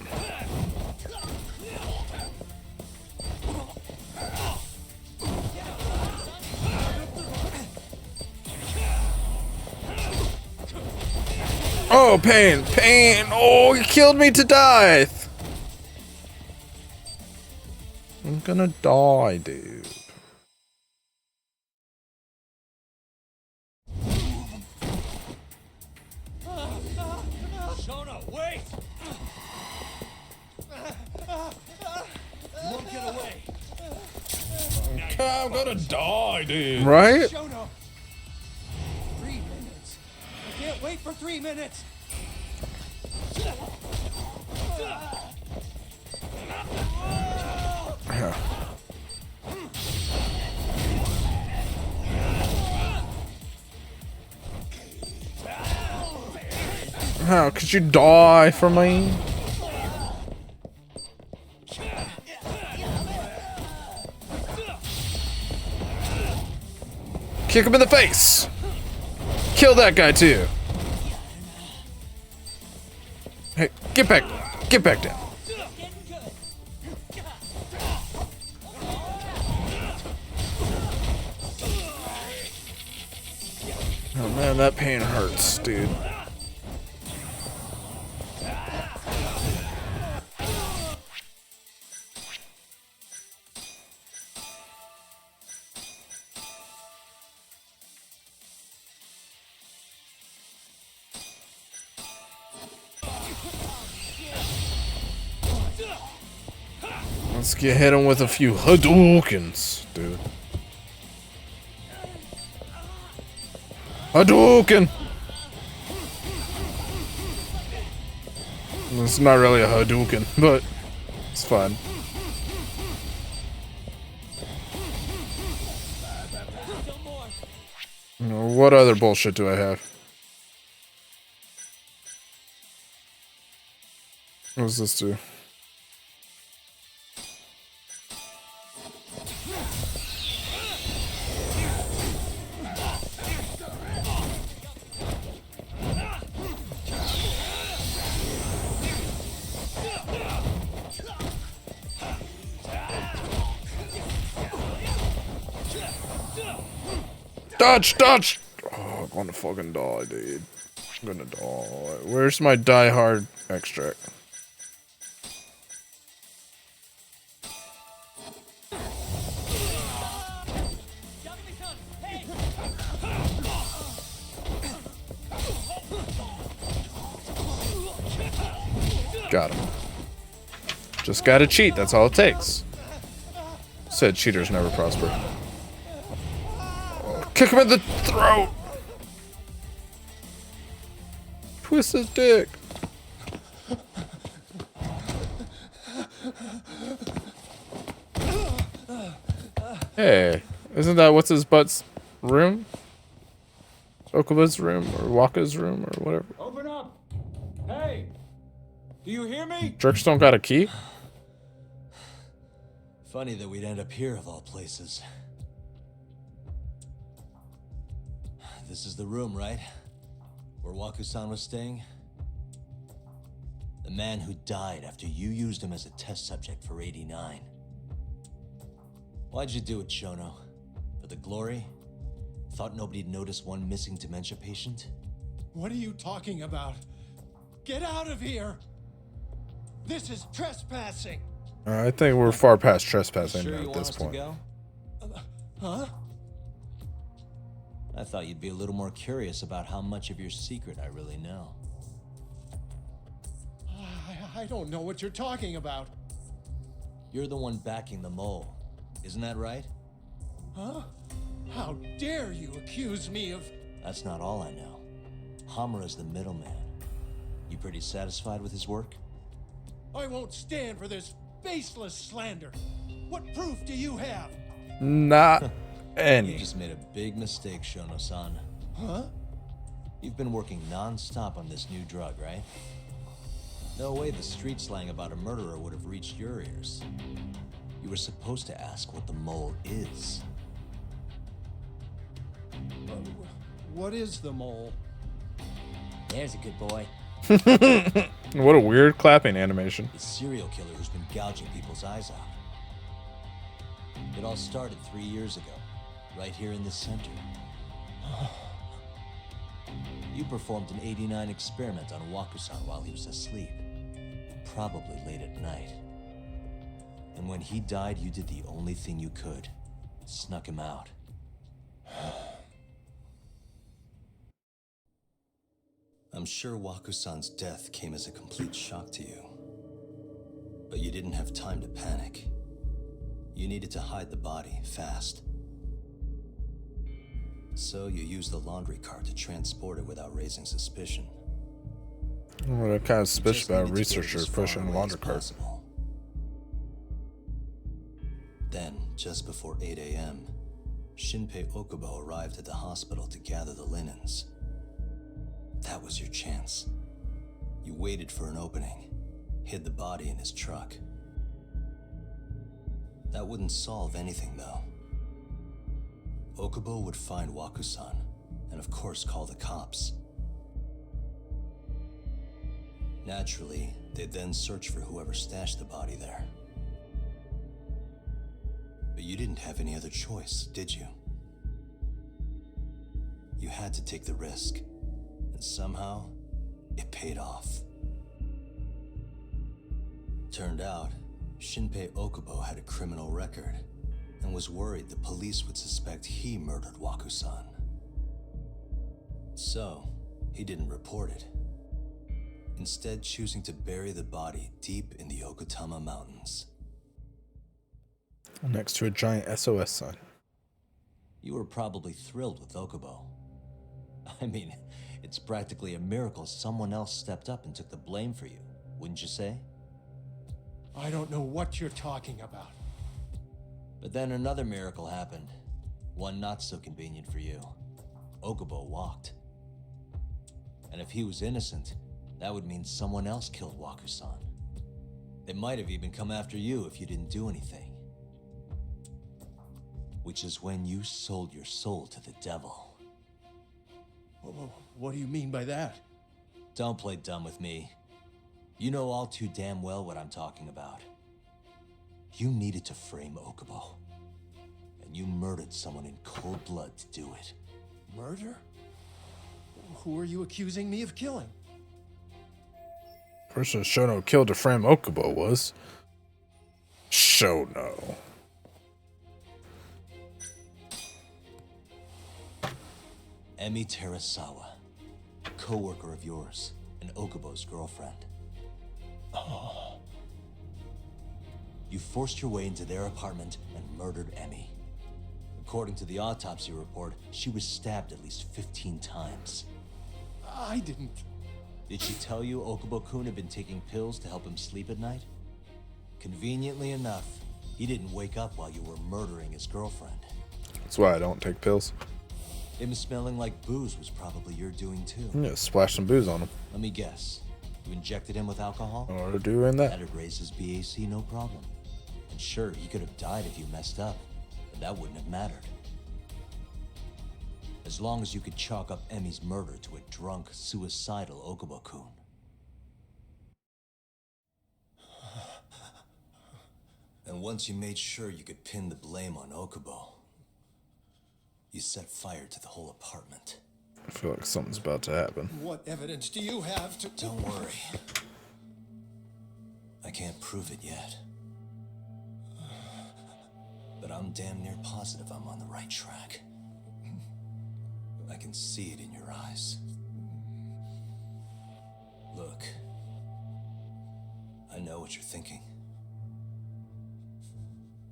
Oh, pain, pain! Oh, he killed me to death! I'm gonna die, dude. Shona, wait! You won't get away. I'm gonna die, dude. Right? Shona. 3 minutes. I can't wait for 3 minutes. How could you die for me? Kick him in the face. Kill that guy too. Hey, get back down. Oh man, that pain hurts, dude. Let's get hit him with a few Hadoukens, dude. Hadouken! It's not really a Hadouken, but it's fun. What other bullshit do I have? What does this do? Dodge! Oh, I'm gonna fucking die, dude. I'm gonna die. Where's my Die Hard extract? Got him. Just gotta cheat, that's all it takes. Said cheaters never prosper. Kick him in the throat! Twist his dick. Hey, isn't that what's his butt's room? Okuba's room or Waka's room or whatever. Open up! Hey! Do you hear me? Jerks don't got a key? Funny that we'd end up here of all places. This is the room, right? Where Waku-san was staying? The man who died after you used him as a test subject for 89. Why'd you do it, Shono? For the glory? Thought nobody'd notice one missing dementia patient? What are you talking about? Get out of here! This is trespassing! I think we're far past trespassing Sure now you at want this us point. to go? Huh? I thought you'd be a little more curious about how much of your secret I really know. I don't know what you're talking about. You're the one backing the mole, isn't that right? Huh? How dare you accuse me of... That's not all I know. Hamura's the middleman. You pretty satisfied with his work? I won't stand for this baseless slander. What proof do you have? Not any. You just made a big mistake, Shono-san. Huh? You've been working non-stop on this new drug, right? No way the street slang about a murderer would have reached your ears. You were supposed to ask what the mole is. What is the mole? There's a good boy. What a weird clapping animation. The serial killer who's been gouging people's eyes out. It all started 3 years ago, right here in this center. You performed an 89 experiment on Waku-san while he was asleep. Probably late at night. And when he died, you did the only thing you could. Snuck him out. I'm sure Waku-san's death came as a complete shock to you. But you didn't have time to panic. You needed to hide the body fast. So you used the laundry cart to transport it without raising suspicion. What kind of suspicious about a researcher pushing a laundry cart? Then, just before 8 a.m., Shinpei Okubo arrived at the hospital to gather the linens. That was your chance. You waited for an opening, hid the body in his truck. That wouldn't solve anything, though. Okubo would find Waku-san, and of course call the cops. Naturally, they'd then search for whoever stashed the body there. But you didn't have any other choice, did you? You had to take the risk, and somehow, it paid off. Turned out, Shinpei Okubo had a criminal record, and was worried the police would suspect he murdered Waku-san. So, he didn't report it. Instead, choosing to bury the body deep in the Okutama Mountains. Next to a giant SOS sign. You were probably thrilled with Okubo. I mean, it's practically a miracle someone else stepped up and took the blame for you, wouldn't you say? I don't know what you're talking about. But then another miracle happened. One not so convenient for you. Okubo walked. And if he was innocent, that would mean someone else killed Waku-san. They might have even come after you if you didn't do anything. Which is when you sold your soul to the devil. What do you mean by that? Don't play dumb with me. You know all too damn well what I'm talking about. You needed to frame Okubo. And you murdered someone in cold blood to do it. Murder? Who are you accusing me of killing? Person Shono killed to frame Okubo was Shono. Emi Terasawa, a co-worker of yours and Okubo's girlfriend. Oh. You forced your way into their apartment and murdered Emmy. According to the autopsy report, she was stabbed at least 15 times. I didn't. Did she tell you Okubo-kun had been taking pills to help him sleep at night? Conveniently enough, he didn't wake up while you were murdering his girlfriend. That's why I don't take pills. Him smelling like booze was probably your doing too. Yeah, splash some booze on him. Let me guess. You injected him with alcohol? Or doing that. That'd raise his BAC, no problem. And sure, he could have died if you messed up, but that wouldn't have mattered. As long as you could chalk up Emmy's murder to a drunk, suicidal Okubo-kun. And once you made sure you could pin the blame on Okubo, you set fire to the whole apartment. I feel like something's about to happen. What evidence do you have to... Don't worry. I can't prove it yet. But I'm damn near positive I'm on the right track. I can see it in your eyes. Look. I know what you're thinking.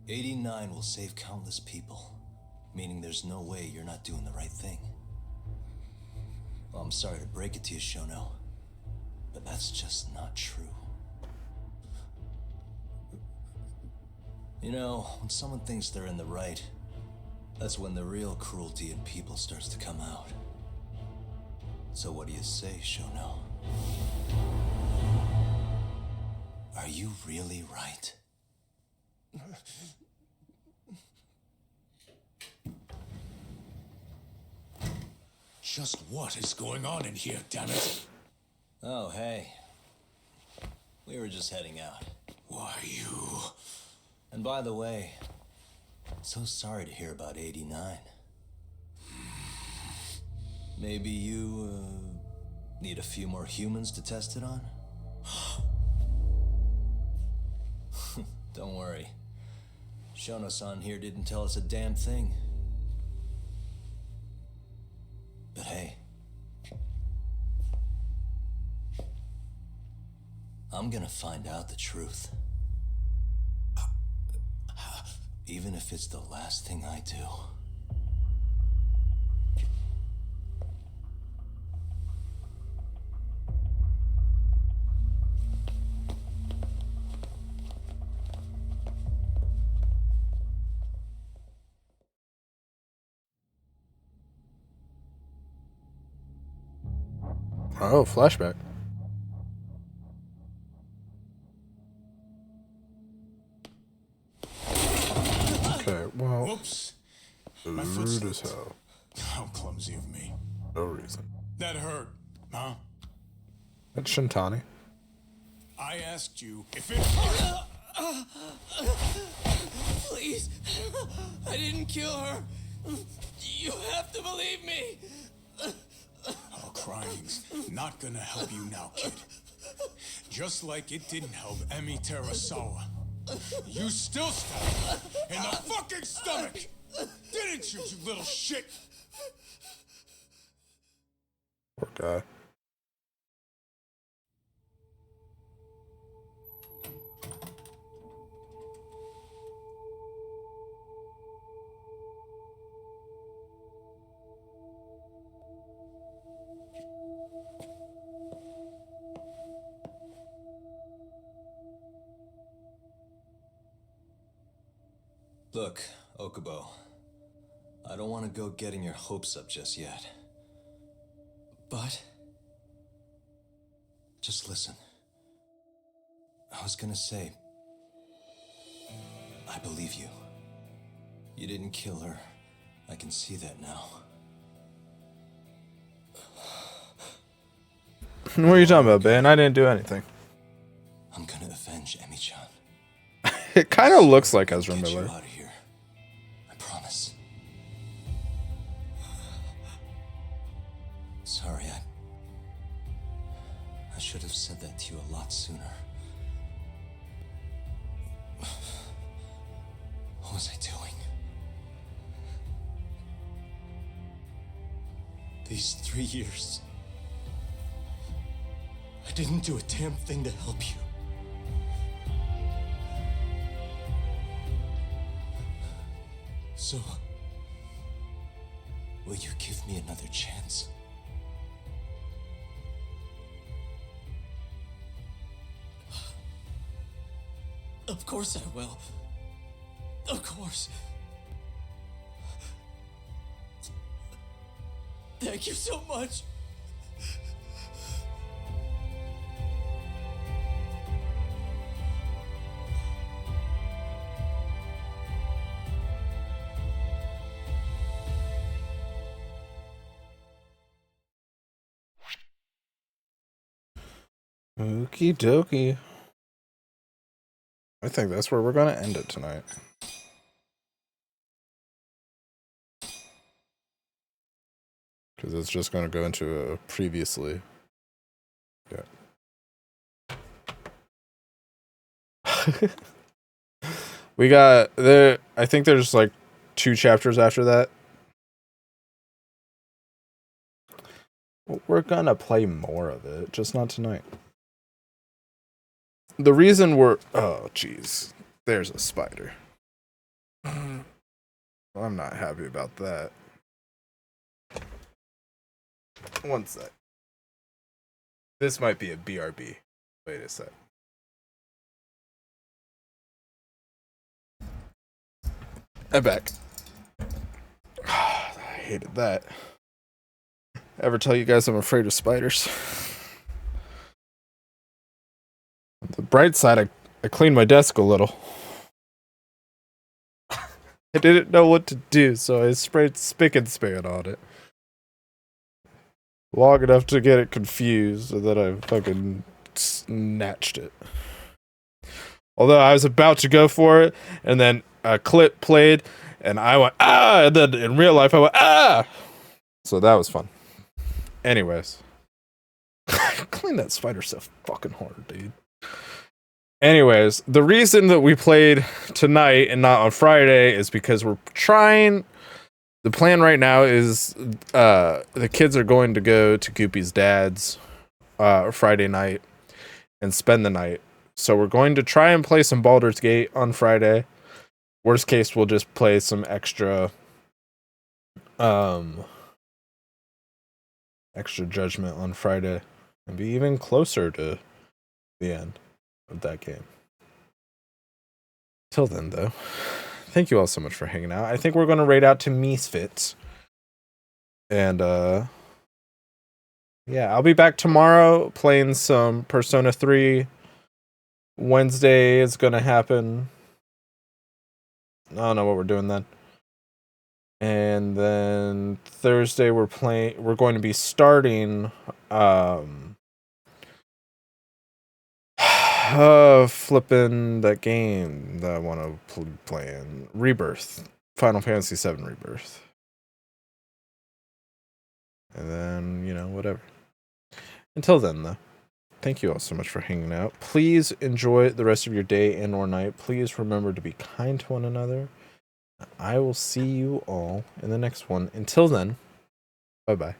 89 will save countless people, meaning there's no way you're not doing the right thing. Well, I'm sorry to break it to you, Shono, but that's just not true. You know, when someone thinks they're in the right, that's when the real cruelty in people starts to come out. So what do you say, Shono? Are you really right? Just what is going on in here, damn it? Oh, hey. We were just heading out. Why, you... And by the way, so sorry to hear about 89. Maybe you, need a few more humans to test it on? Don't worry. Shono-san here didn't tell us a damn thing. But hey, I'm gonna find out the truth. Even if it's the last thing I do. Oh, flashback. Okay, well. Whoops. My Rude foot as slipped. hell. How clumsy of me. No reason. That hurt, huh? That's Shintani. I asked you if it hurt. Please, I didn't kill her. You have to believe me. Oh, crying's not gonna help you now, kid. Just like it didn't help Emi Terasawa. You still stabbed her in the fucking stomach! Didn't you, you little shit? Poor guy. Look, Okubo, I don't want to go getting your hopes up just yet. But just listen. I was gonna say, I believe you. You didn't kill her. I can see that now. What are you talking about, Ben? I didn't do anything. I'm gonna avenge Emi-chan. It kind of looks like Ezra Get you Miller. out of here. I promise. Sorry, I should have said that to you a lot sooner. What was I doing? These 3 years, I didn't do a damn thing to help you. So, will you give me another chance? Of course I will. Of course. Thank you so much. Okie dokie. I think that's where we're going to end it tonight. Because it's just going to go into a previously. Yeah. We got there. I think there's like 2 chapters after that. We're going to play more of it, just not tonight. The reason we're... Oh, jeez. There's a spider. I'm not happy about that. One sec. This might be a BRB. Wait a sec. I'm back. I hated that. Ever tell you guys I'm afraid of spiders? On the bright side, I cleaned my desk a little. I didn't know what to do, so I sprayed spick and span on it. Long enough to get it confused, and then I fucking snatched it. Although I was about to go for it, and then a clip played, and I went, ah! And then in real life, I went, ah! So that was fun. Anyways. Clean that spider so fucking hard, dude. Anyways, the reason that we played tonight and not on Friday is because we're trying... The plan right now is the kids are going to go to Goopy's dad's Friday night and spend the night. So we're going to try and play some Baldur's Gate on Friday. Worst case, we'll just play some extra Judgment on Friday and be even closer to the end of that game. Till then, though, thank you all so much for hanging out. I think we're going to raid out to Misfits. And, yeah, I'll be back tomorrow playing some Persona 3. Wednesday is going to happen. I don't know what we're doing then. And then Thursday we're going to be starting flipping that game that I want to play in Rebirth, Final Fantasy VII Rebirth. And then, you know, whatever. Until then, though, thank you all so much for hanging out. Please enjoy the rest of your day and or night. Please remember to be kind to one another. I will see you all in the next one. Until then, bye-bye.